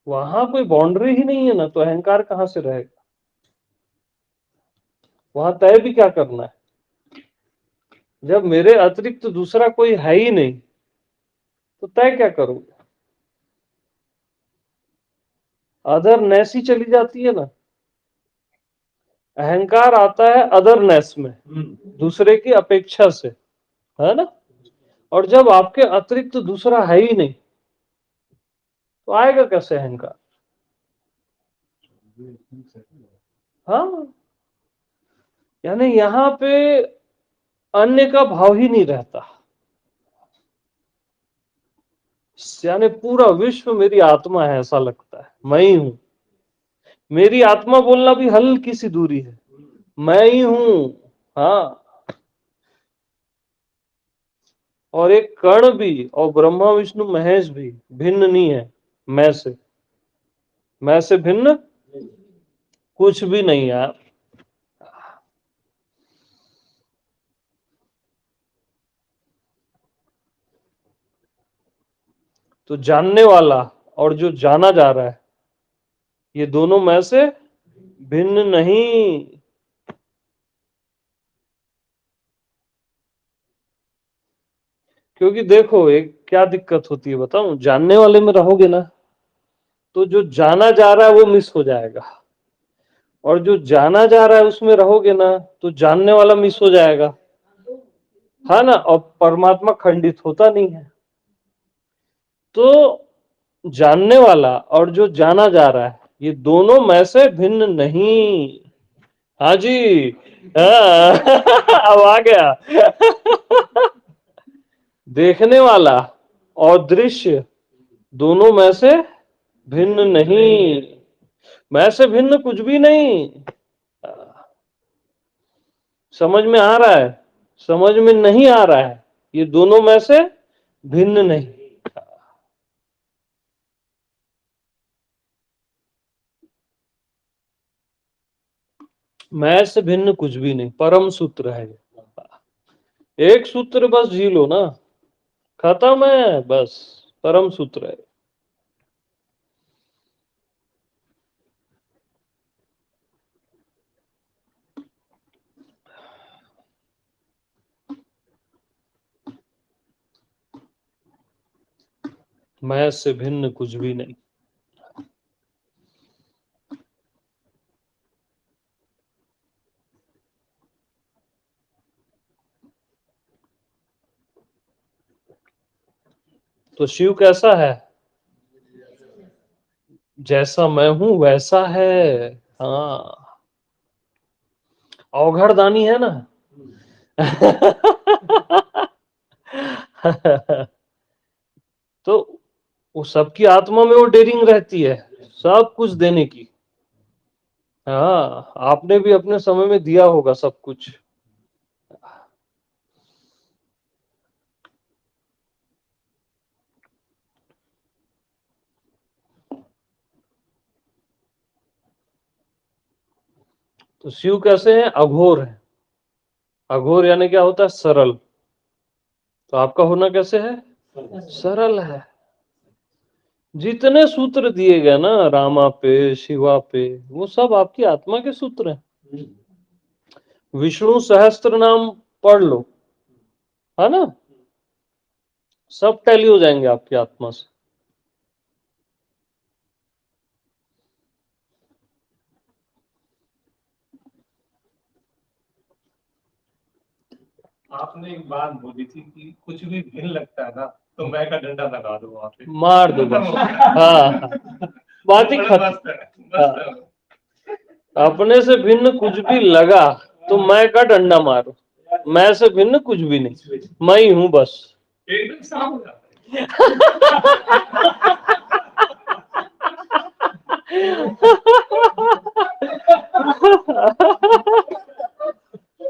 वहां कोई बाउंड्री ही नहीं है ना, तो अहंकार कहां से रहेगा। वहां तय भी क्या करना है, जब मेरे अतिरिक्त दूसरा कोई है ही नहीं, तो तय क्या करूंगा। अदर नेसी चली जाती है ना, अहंकार आता है अदरनेस में, दूसरे की अपेक्षा से, है ना। और जब आपके अतिरिक्त दूसरा है ही नहीं तो आएगा कैसे अहंकार? हाँ, यानी यहाँ पे अन्य का भाव ही नहीं रहता, यानी पूरा विश्व मेरी आत्मा है ऐसा लगता है, मैं ही हूं। मेरी आत्मा बोलना भी हल्की सी दूरी है, मैं ही हूं। हाँ, और एक कण भी और ब्रह्मा विष्णु महेश भी भिन्न नहीं है मैं से। मैं से भिन्न कुछ भी नहीं यार। तो जानने वाला और जो जाना जा रहा है ये दोनों मैं से भिन्न नहीं। क्योंकि देखो एक क्या दिक्कत होती है बताऊं, जानने वाले में रहोगे ना तो जो जाना जा रहा है वो मिस हो जाएगा, और जो जाना जा रहा है उसमें रहोगे ना तो जानने वाला मिस हो जाएगा, है ना। और परमात्मा खंडित होता नहीं है। तो जानने वाला और जो जाना जा रहा है ये दोनों मैं से भिन्न नहीं। हाँ जी, हाँ, अब आ गया। देखने वाला और दृश्य दोनों मैं से भिन्न नहीं। मैं से भिन्न कुछ भी नहीं। समझ में आ रहा है? समझ में नहीं आ रहा है? ये दोनों में से भिन्न नहीं। मैं से भिन्न कुछ भी नहीं, परम सूत्र है ये। एक सूत्र बस जी लो ना, खत्म है, बस परम सूत्र है। मैं से भिन्न कुछ भी नहीं। तो शिव कैसा है? जैसा मैं हूं वैसा है। हाँ, अवघड़दानी है ना। तो वो सबकी आत्मा में वो डेयरिंग रहती है सब कुछ देने की। हाँ, आपने भी अपने समय में दिया होगा सब कुछ। तो शिव कैसे हैं? अघोर है। अघोर यानी क्या होता है? सरल। तो आपका होना कैसे है? सरल है। जितने सूत्र दिए गए ना रामा पे शिवा पे, वो सब आपकी आत्मा के सूत्र हैं। विष्णु सहस्त्र नाम पढ़ लो, है ना, सब टैली हो जाएंगे आपकी आत्मा से। आपने एक बात बोली थी कि कुछ भी भिन्न लगता है ना तो मैं का डंडा लगा दो वहां पे, मार दो बस। हाँ, बात ही खत्म। मस्त है, मस्त है। अपने से भिन्न कुछ भी लगा तो मैं का डंडा मारो। मैं से भिन्न कुछ भी नहीं, मैं ही हूं बस। एकदम साफ हो जाता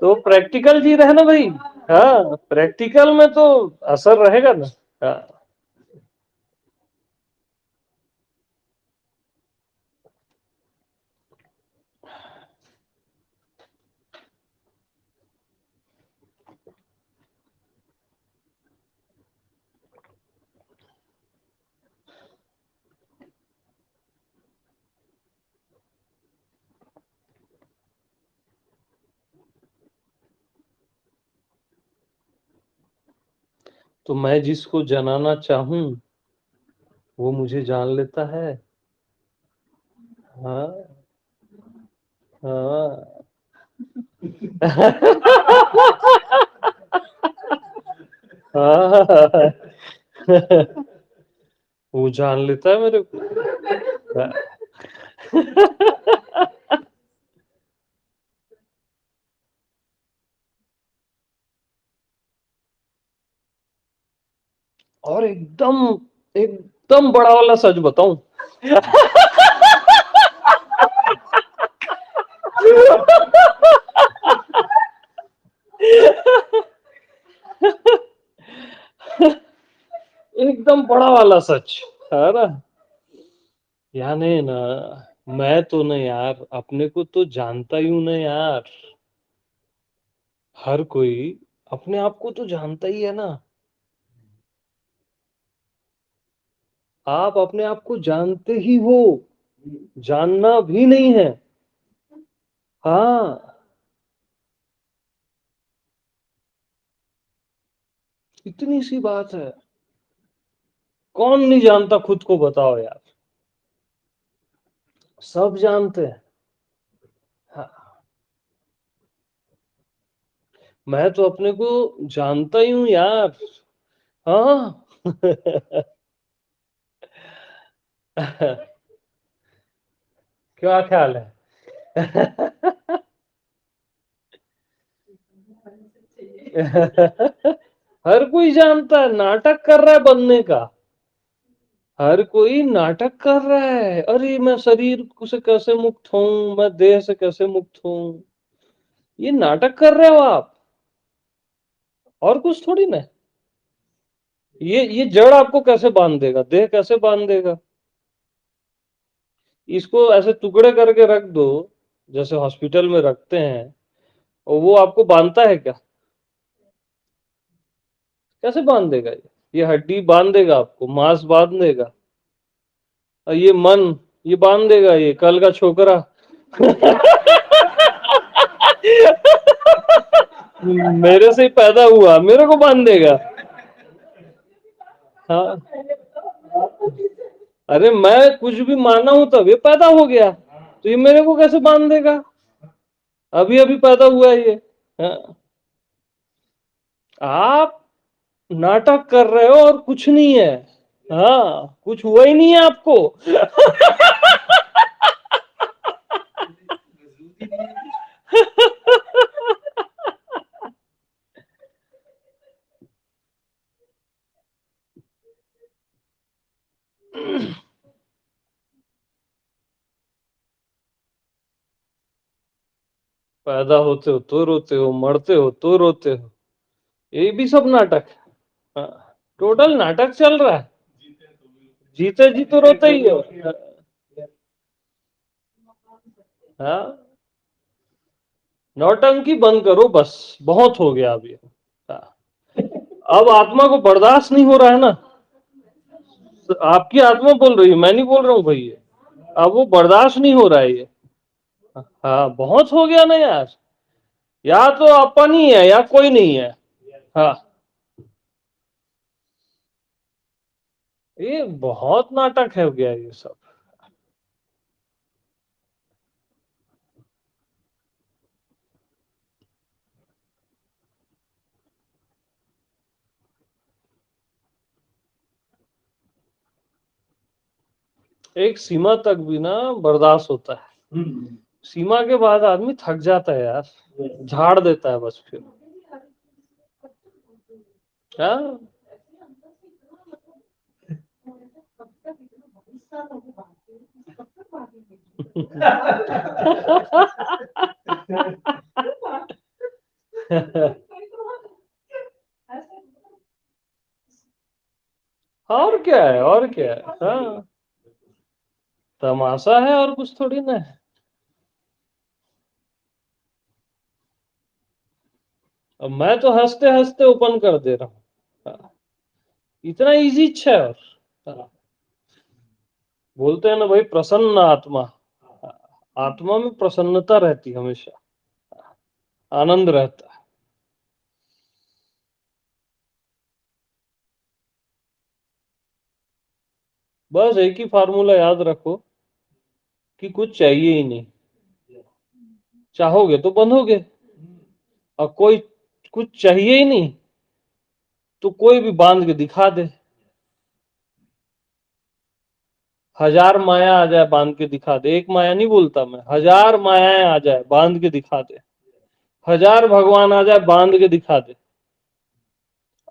तो प्रैक्टिकल जी रहे ना भाई। हाँ, प्रैक्टिकल में तो असर रहेगा ना। हाँ। तो मैं जिसको जनाना चाहूं वो मुझे जान लेता है। हाँ, हाँ। हाँ, वो जान लेता है मेरे को। और एकदम एकदम बड़ा वाला सच बताऊं। एकदम बड़ा वाला सच है ना। यानी ना, मैं तो ना यार अपने को तो जानता ही हूं ना यार। हर कोई अपने आप को तो जानता ही है ना। आप अपने आप को जानते ही हो, जानना भी नहीं है। हाँ, इतनी सी बात है। कौन नहीं जानता खुद को, बताओ यार। सब जानते हैं। हाँ, मैं तो अपने को जानता ही हूं यार। हाँ। क्या ख्याल है? हर कोई जानता है, नाटक कर रहा है बनने का। हर कोई नाटक कर रहा है, अरे मैं शरीर से कैसे मुक्त हूं, मैं देह से कैसे मुक्त हूं। ये नाटक कर रहे हो आप, और कुछ थोड़ी ना। ये जड़ आपको कैसे बांध देगा, देह कैसे बांध देगा। इसको ऐसे टुकड़े करके रख दो, जैसे हॉस्पिटल में रखते हैं, और वो आपको बांधता है क्या? कैसे बांध देगा ये हड्डी बांध देगा आपको, मांस बांध देगा। और ये मन, ये बांध देगा, ये कल का छोकरा। मेरे से ही पैदा हुआ, मेरे को बांध देगा। हाँ, अरे मैं कुछ भी माना हूं तब ये पैदा हो गया, तो ये मेरे को कैसे बांध देगा? अभी अभी पैदा हुआ है ये। हाँ, आप नाटक कर रहे हो और कुछ नहीं है। हाँ, कुछ हुआ ही नहीं है आपको। पैदा होते हो तो रोते हो, मरते हो तो रोते हो, ये भी सब नाटक है। हाँ, टोटल नाटक चल रहा है। जीते जी तो रोते ही हो। हाँ, नौटंकी बंद करो बस, बहुत हो गया अब ये। हाँ, अब आत्मा को बर्दाश्त नहीं हो रहा है ना। आपकी आत्मा बोल रही है, मैं नहीं बोल रहा हूँ भाई ये। अब वो बर्दाश्त नहीं हो रहा है ये। हाँ, बहुत हो गया ना यार। या तो अपन ही है या कोई नहीं है। हाँ, ये बहुत नाटक है हो गया ये सब। एक सीमा तक भी ना बर्दाश्त होता है, सीमा के बाद आदमी थक जाता है यार, झाड़ देता है बस फिर। हाँ। और क्या है, और क्या है। हाँ, तमाशा है और कुछ थोड़ी ना है। अब मैं तो हंसते हंसते ओपन कर दे रहा हूँ। हाँ, इतना इजी है। और हाँ, बोलते हैं ना भाई, प्रसन्न आत्मा। हाँ, आत्मा में प्रसन्नता रहती है हमेशा, आनंद रहता है। बस एक ही फार्मूला याद रखो कि कुछ चाहिए ही नहीं। चाहोगे तो बंधोगे, और कोई कुछ चाहिए ही नहीं तो कोई भी बांध के दिखा दे। 1000 माया आ जाए बांध के दिखा दे, एक माया नहीं बोलता मैं, 1000 मायाएं आ जाए बांध के दिखा दे, 1000 भगवान आ जाए बांध के दिखा दे,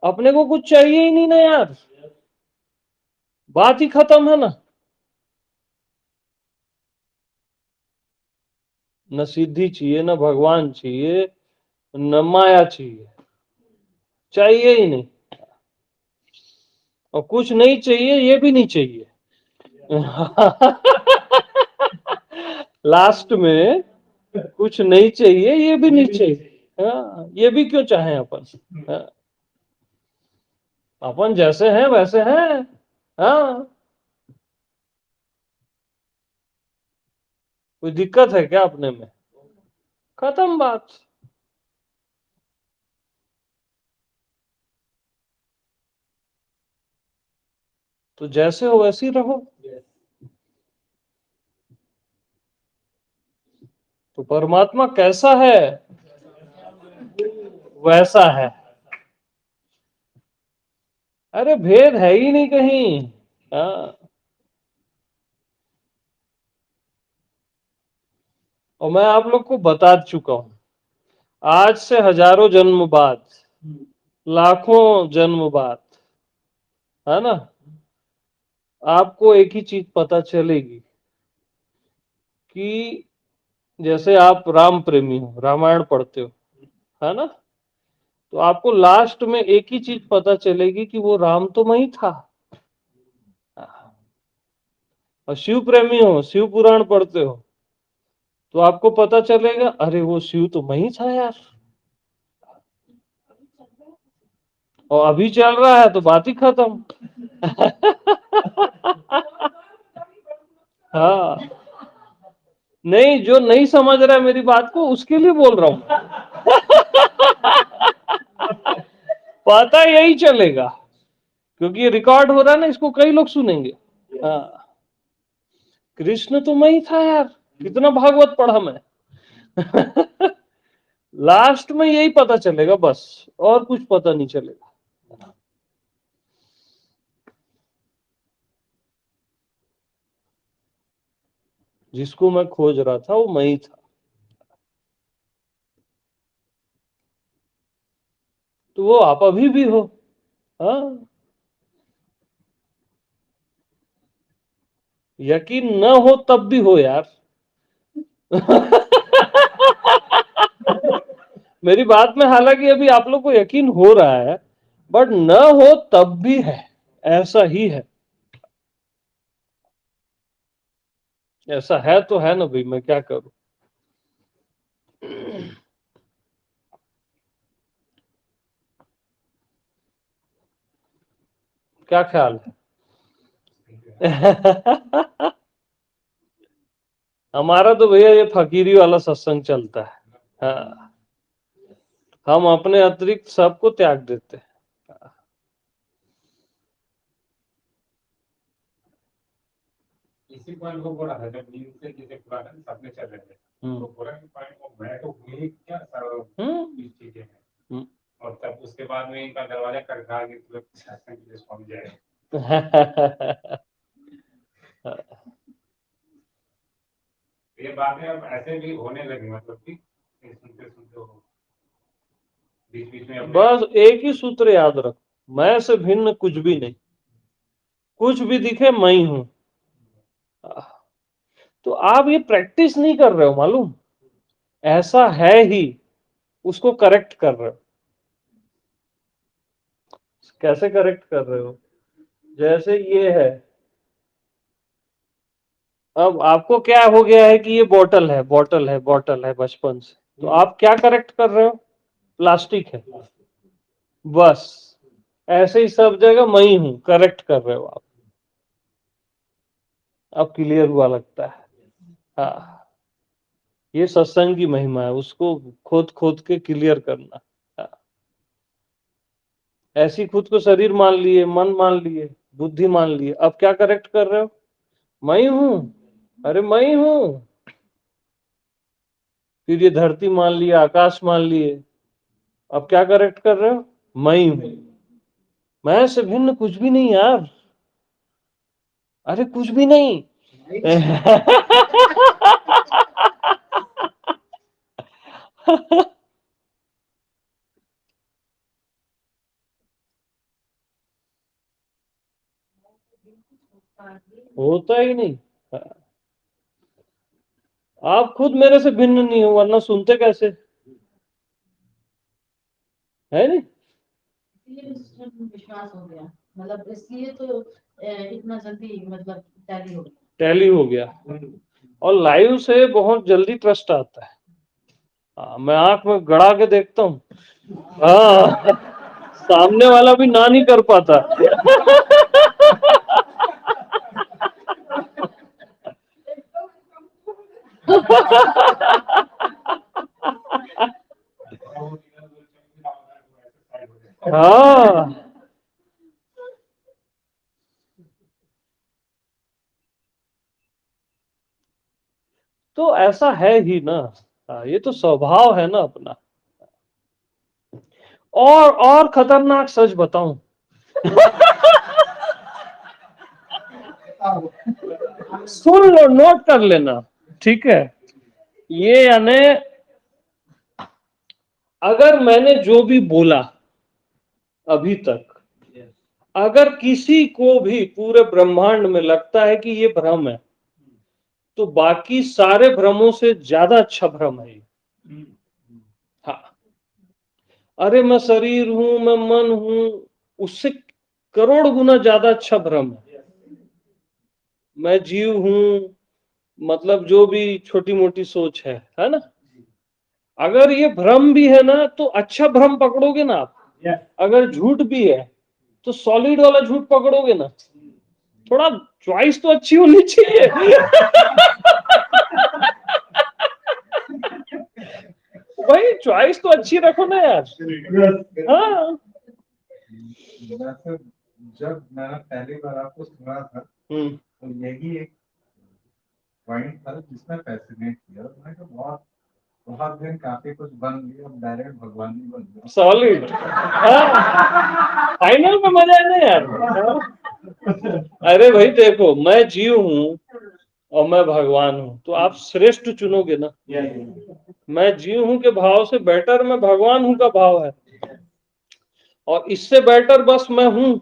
अपने को कुछ चाहिए ही नहीं ना यार, बात ही खत्म है ना। न सिद्धि चाहिए, न भगवान चाहिए, न माया चाहिए, चाहिए ही नहीं। और कुछ नहीं चाहिए ये भी नहीं चाहिए। लास्ट में कुछ नहीं चाहिए ये भी नहीं चाहिए। हाँ, ये भी क्यों चाहें अपन। हाँ, अपन जैसे हैं वैसे हैं। हाँ, कोई दिक्कत है क्या अपने में, खत्म बात। तो जैसे हो वैसे ही रहो। तो परमात्मा कैसा है वैसा है। अरे भेद है ही नहीं कहीं। हाँ, और मैं आप लोग को बता चुका हूं, आज से हजारों जन्म बाद, लाखों जन्म बाद, है ना, आपको एक ही चीज पता चलेगी कि जैसे आप राम प्रेमी हो, रामायण पढ़ते हो, है ना, तो आपको लास्ट में एक ही चीज पता चलेगी कि वो राम तो मैं ही था। और शिव प्रेमी हो, शिव पुराण पढ़ते हो, तो आपको पता चलेगा अरे वो शिव तो मैं ही था यार। और अभी चल रहा है तो बात ही खत्म। हाँ, नहीं, जो नहीं समझ रहा है मेरी बात को उसके लिए बोल रहा हूं। पता यही चलेगा, क्योंकि ये रिकॉर्ड हो रहा है ना, इसको कई लोग सुनेंगे। हाँ, कृष्ण तो मैं ही था यार, कितना भागवत पढ़ा मैं। लास्ट में यही पता चलेगा बस, और कुछ पता नहीं चलेगा। जिसको मैं खोज रहा था वो मैं ही था। तो वो आप अभी भी हो। हाँ, यकीन न हो तब भी हो यार। मेरी बात में हालांकि अभी आप लोग को यकीन हो रहा है, बट न हो तब भी है, ऐसा ही है। ऐसा है तो है ना भाई, मैं क्या करूं। क्या ख्याल है। हमारा तो भैया ये फकीरी वाला सत्संग चलता है। हाँ, हम अपने अतिरिक्त सबको त्याग देते हैं। इसी पॉइंट को बोला था जब नींद से जैसे पुराना सपने चल रहे थे, तो बोला कि पॉइंट को मैं तो भूल क्या सारी चीजें हैं। और तब उसके बाद में इनका दरवाजा खटखा के तुरंत सत्संग के लिए पहुंच जाए। ये बातें अब ऐसे भी होने लगी, मतलब कि सुनते सुनते हो बीच बीच में बस एक ही सूत्र याद रखो, मैं से भिन्न कुछ भी नहीं, कुछ भी दिखे मैं ही हूं। तो आप ये प्रैक्टिस नहीं कर रहे हो, मालूम, ऐसा है ही, उसको करेक्ट कर रहे हो। कैसे करेक्ट कर रहे हो, जैसे ये है, अब आपको क्या हो गया है कि ये बॉटल है, बॉटल है, बॉटल है बचपन से, तो आप क्या करेक्ट कर रहे हो, प्लास्टिक है। बस ऐसे ही सब जगह मैं ही हूं, करेक्ट कर रहे हो आप। अब क्लियर हुआ लगता है। हाँ, ये सत्संग की महिमा है, उसको खोद खोद के क्लियर करना। हाँ, ऐसी खुद को शरीर मान लिए, मन मान लिए, बुद्धि मान लिए, अब क्या करेक्ट कर रहे हो, मैं ही हूं, अरे मैं ही हूं। फिर ये धरती मान लिया, आकाश मान लिए, अब क्या करेक्ट कर रहे हो? मैं हूं, मैं से भिन्न कुछ भी नहीं यार, अरे कुछ भी नहीं। होता ही नहीं। आप खुद मेरे से भिन्न नहीं हो, वरना सुनते कैसे, है नहीं? इसलिए विश्वास हो गया, मतलब इसलिए तो इतना जल्दी मतलब टैली हो गया। टैली हो गया, और लाइव से बहुत जल्दी ट्रस्ट आता है। मैं आंख में गड़ा के देखता हूँ, हाँ, सामने वाला भी ना नहीं कर पाता। हाँ, तो ऐसा है ही ना। ये तो स्वभाव है ना अपना। और खतरनाक सच बताऊं, सुन लो, नोट कर लेना, ठीक है? ये यानी अगर मैंने जो भी बोला अभी तक, अगर किसी को भी पूरे ब्रह्मांड में लगता है कि ये भ्रम है, तो बाकी सारे भ्रमों से ज्यादा अच्छा भ्रम है ये। हाँ, अरे मैं शरीर हूं, मैं मन हूं, उससे करोड़ गुना ज्यादा अच्छा भ्रम है। मैं जीव हूं, मतलब जो भी छोटी मोटी सोच है ना, अगर ये भ्रम भी है ना, तो अच्छा भ्रम पकड़ोगे ना आप। अगर झूठ भी है तो सॉलिड वाला झूठ पकड़ोगे ना। थोड़ा चॉइस तो अच्छी होनी चाहिए। भाई चॉइस तो अच्छी रखो ना यार। हाँ, वैसे जब मैंने पहली बार आपको सुना था, तो यही एक पॉइंट था जिसमें फैसिनेट किया। मैंने कहा बहुत बहुत दिन काफी कुछ बन गया, अब डायरेक्ट भगवान ही बन गया। सॉलिड, फाइनल में मजा है ना यार। अरे भाई देखो, मैं जीव हूं और मैं भगवान हूं, तो आप श्रेष्ठ चुनोगे ना। मैं जीव हूं के भाव से बेटर मैं भगवान हूं का भाव है, और इससे बेटर बस मैं हूं,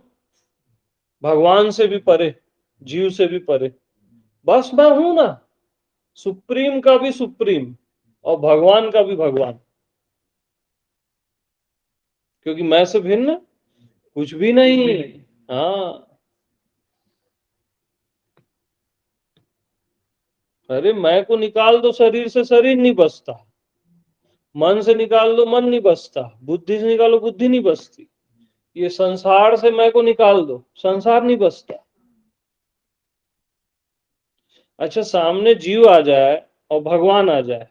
भगवान से भी परे, जीव से भी परे, बस मैं हूं ना, सुप्रीम का भी सुप्रीम और भगवान का भी भगवान, क्योंकि मैं से भिन्न कुछ भी नहीं। हाँ, अरे मैं को निकाल दो शरीर से, शरीर नहीं बचता, मन से निकाल दो, मन नहीं बचता, बुद्धि से निकालो, बुद्धि नहीं बचती, ये संसार से मैं को निकाल दो, संसार नहीं बचता। अच्छा, सामने जीव आ जाए और भगवान आ जाए,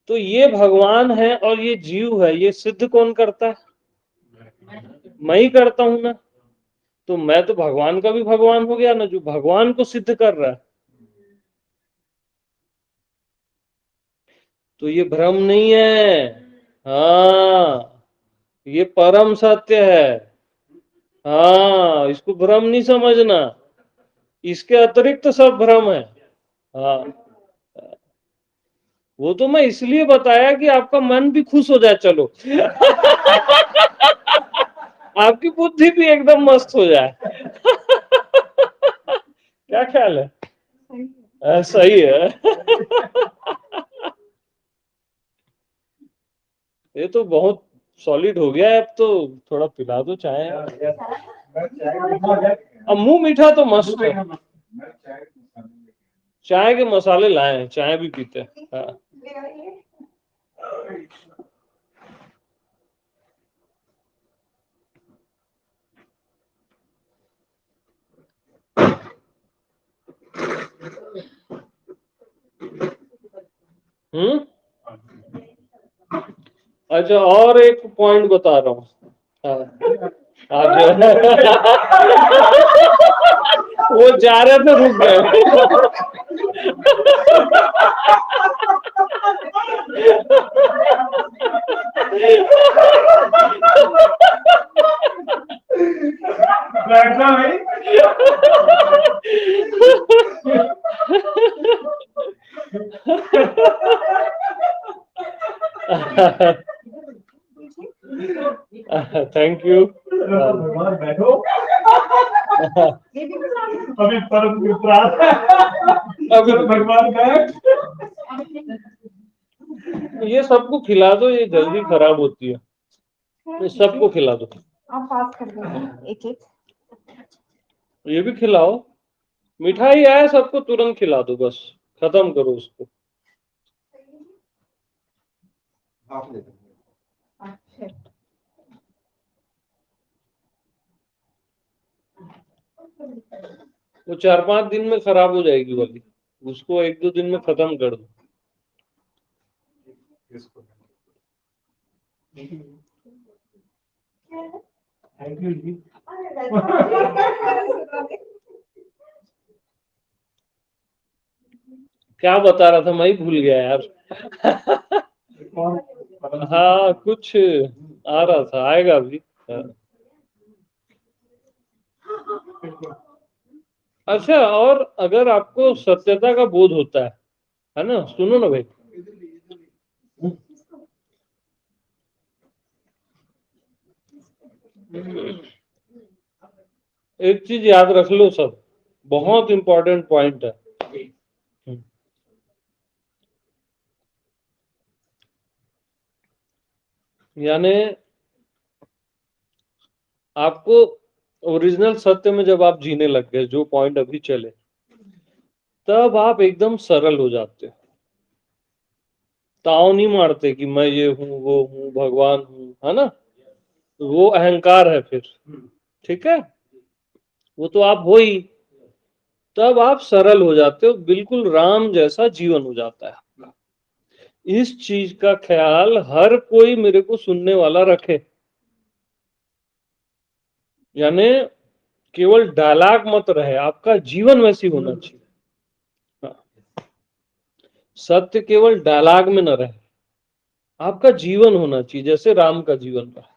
तो ये भगवान है और ये जीव है, ये सिद्ध कौन करता है? मैं ही करता हूं ना। तो मैं तो भगवान का भी भगवान हो गया ना, जो भगवान को सिद्ध कर रहा है। तो ये भ्रम नहीं है, हाँ, ये परम सत्य है। हाँ, इसको भ्रम नहीं समझना, इसके अतिरिक्त सब भ्रम है। हाँ, वो तो मैं इसलिए बताया कि आपका मन भी खुश हो जाए, चलो। आपकी बुद्धि भी एकदम मस्त हो जाए। क्या ख्याल है? सही है। ये तो बहुत सॉलिड हो गया है, अब तो थोड़ा पिला दो चाय। अब मुंह मीठा तो मस्त है। चाय के मसाले लाए हैं, चाय भी पीते हैं। हाँ। अच्छा, और एक पॉइंट बता रहा हूँ। आज वो जा रहे थे, रुक गए। बैठना भाई। Thank you. भगवान बैठो। अभी परम विप्रात अभी भगवान बैठ। ये सबको खिला दो, ये जल्दी खराब होती है, ये सबको खिला दो। आप पास कर देंगे एक एक। ये भी खिलाओ, मिठाई आए सबको तुरंत खिला दो, बस खत्म करो उसको। आप ले लो। अच्छा वो 4-5 दिन में खराब हो जाएगी वाली, उसको 1-2 दिन में खत्म कर दो। इसको थैंक यू जी। क्या बता रहा था, मैं ही भूल गया यार। हाँ कुछ आ रहा था, आएगा अभी। हाँ। अच्छा, और अगर आपको सत्यता का बोध होता है ना, सुनो ना भाई, एक चीज याद रख लो सब, बहुत इंपॉर्टेंट पॉइंट है। यानी आपको ओरिजिनल सत्य में जब आप जीने लग गए, जो पॉइंट अभी चले, तब आप एकदम सरल हो जाते हो, ताव नहीं मारते कि मैं ये हूँ वो हूँ भगवान हूँ, है ना, वो अहंकार है फिर। ठीक है, वो तो आप हो ही, तब आप सरल हो जाते हो, बिल्कुल राम जैसा जीवन हो जाता है आपका। इस चीज का ख्याल हर कोई मेरे को सुनने वाला रखे, यानी केवल डायलॉग मत रहे, आपका जीवन वैसी होना चाहिए। हाँ। सत्य केवल डायलॉग में न रहे, आपका जीवन होना चाहिए जैसे राम का जीवन रहा,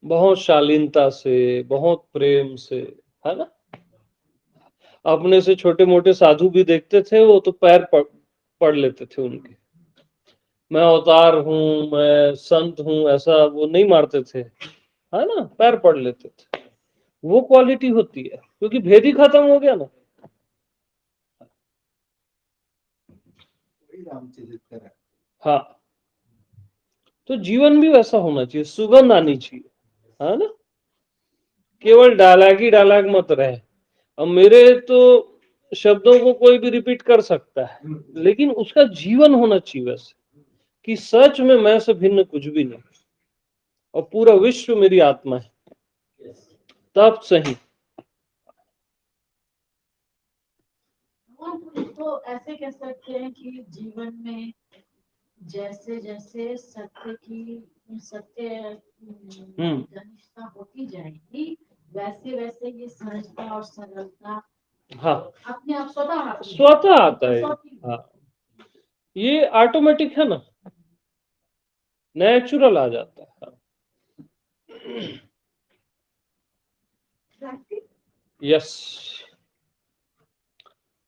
बहुत शालीनता से, बहुत प्रेम से, है ना। अपने से छोटे मोटे साधु भी देखते थे, वो तो पैर पढ़ लेते थे उनके, मैं अवतार हूँ, मैं संत हूँ, ऐसा वो नहीं मारते थे, है ना, पैर पढ़ लेते थे। वो क्वालिटी होती है, क्योंकि भेद ही खत्म हो गया ना। वही रामचरित्र है। हाँ, तो जीवन भी वैसा होना चाहिए, सुगंध आनी चाहिए, है ना, केवल डायलॉग ही डायलॉग मत रहे। अब मेरे तो शब्दों को कोई भी रिपीट कर सकता है, लेकिन उसका जीवन होना चाहिए वैसे कि सच में मैं से भिन्न कुछ भी नहीं, और पूरा विश्व मेरी आत्मा है, तब सही। तो ऐसे कह सकते हैं कि जीवन में जैसे जैसे सत्य घनिष्ठता होती जाएगी, वैसे वैसे ये सहजता और सरलता हाँ, अपने आप स्वतः स्वतः आता है। हाँ, ये ऑटोमेटिक है ना, नेचुरल आ जाता है। यस,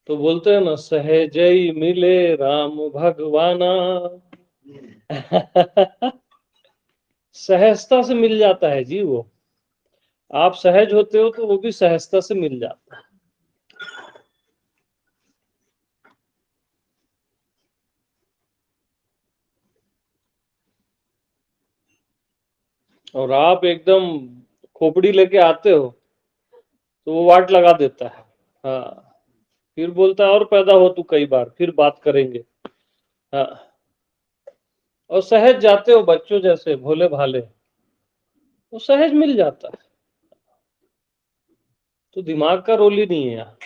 तो बोलते हैं ना, सहजई मिले राम भगवाना। सहजता से मिल जाता है जी वो, आप सहज होते हो तो वो भी सहजता से मिल जाता है। और आप एकदम खोपड़ी लेके आते हो तो वो वाट लगा देता है। हाँ, फिर बोलता है और पैदा हो तू कई बार, फिर बात करेंगे। हाँ, और सहज जाते हो बच्चों जैसे भोले भाले, वो सहज मिल जाता है, तो दिमाग का रोल ही नहीं है यहाँ।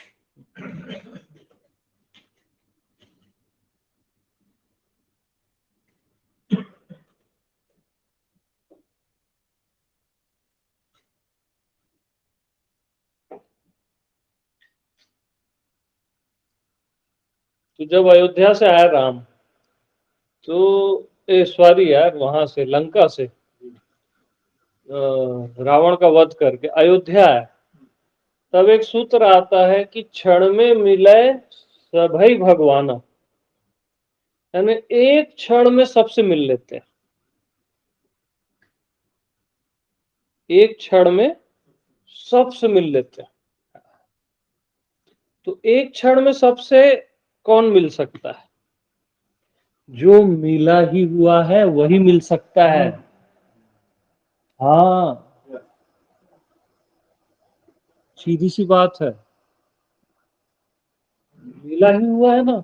तो जब अयोध्या से आया राम, तो सॉरी यार, वहां से लंका से रावण का वध करके अयोध्या आया, तब एक सूत्र आता है कि क्षण में मिले सभई भगवाना, यानी एक क्षण में सबसे मिल लेते हैं, एक क्षण में सबसे मिल लेते हैं। तो एक क्षण में सबसे कौन मिल सकता है? जो मिला ही हुआ है वही मिल सकता है। हाँ, सीधी सी बात है, मिला ही हुआ है ना,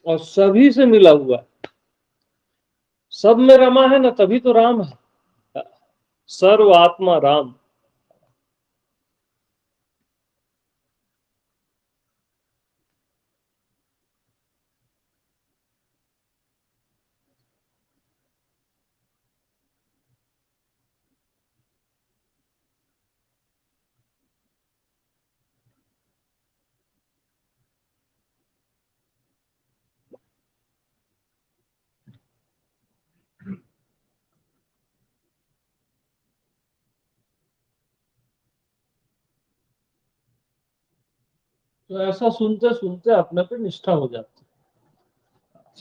और सभी से मिला हुआ है, सब में रमा है ना, तभी तो राम है। सर्व आत्मा राम। तो ऐसा सुनते सुनते अपने पे निष्ठा हो जाती है।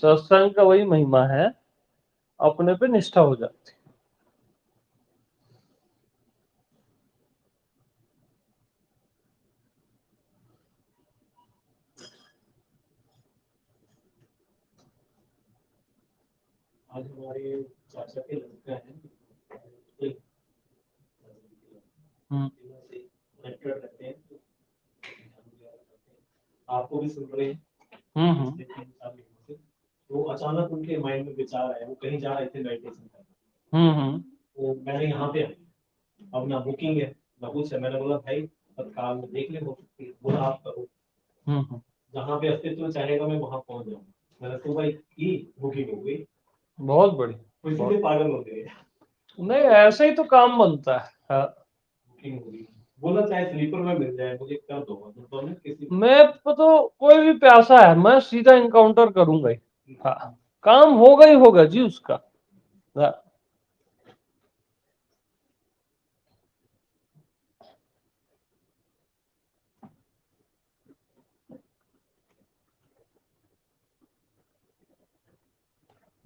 सत्संग का वही महिमा है, अपने पे निष्ठा हो जाती है। आज हमारे चाचा के लड़का है, रहते हैं, आपको भी सुन रहे हैं। तो अचानक उनके माइंड में विचार आया, वो कहीं जा रहे थे मेडिटेशन करने। तो मैंने यहाँ पे अब ना बुकिंग है ना कुछ है, मैंने बोला भाई तत्काल में देख ले, हो सकती है, बोला आप करो, जहाँ पे अस्तित्व चाहेगा मैं वहां पहुंच जाऊंगा। मैंने तो भाई की बुकिंग हो गई, बहुत बढ़िया। तो इसलिए पागल हो गए। नहीं, ऐसे ही तो काम बनता है। हाँ। बुकिंग हो गई, बोला चाहे स्लीपर में मिल जाए मुझे कर दो, तो मैं किसी मैं तो कोई भी प्यासा है मैं सीधा इनकाउंटर करूंगा ही। हाँ, काम होगा ही होगा जी उसका। हाँ।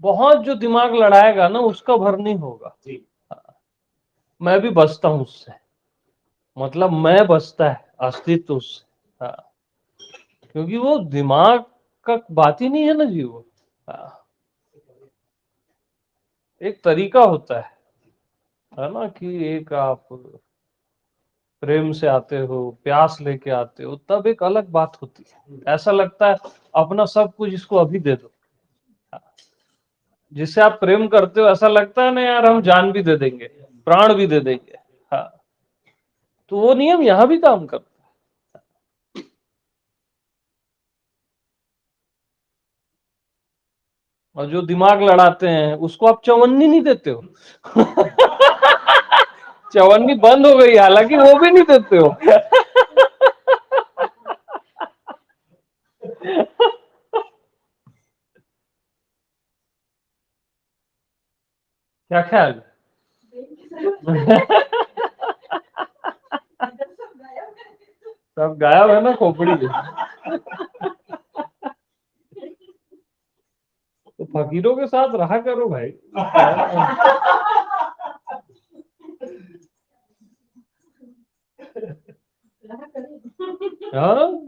बहुत जो दिमाग लड़ाएगा ना उसका भर नहीं होगा। हाँ। मैं भी बचता हूं उससे, मतलब मैं बचता है अस्तित्व उससे। हाँ, क्योंकि वो दिमाग का बात ही नहीं है ना जी वो। हाँ, एक तरीका होता है ना, कि एक आप प्रेम से आते हो, प्यास लेके आते हो, तब एक अलग बात होती है। ऐसा लगता है अपना सब कुछ इसको अभी दे दो। जिससे आप प्रेम करते हो ऐसा लगता है ना यार हम जान भी दे देंगे, प्राण भी दे देंगे। हाँ, तो वो नियम यहां भी काम करता है। और जो दिमाग लड़ाते हैं उसको आप चवन्नी नहीं देते हो। चवन्नी बंद हो गई, हालांकि वो भी नहीं देते हो। क्या ख्याल है? सब गायब है ना, खोपड़ी है। तो फकीरों के साथ रहा करो भाई। हाँ,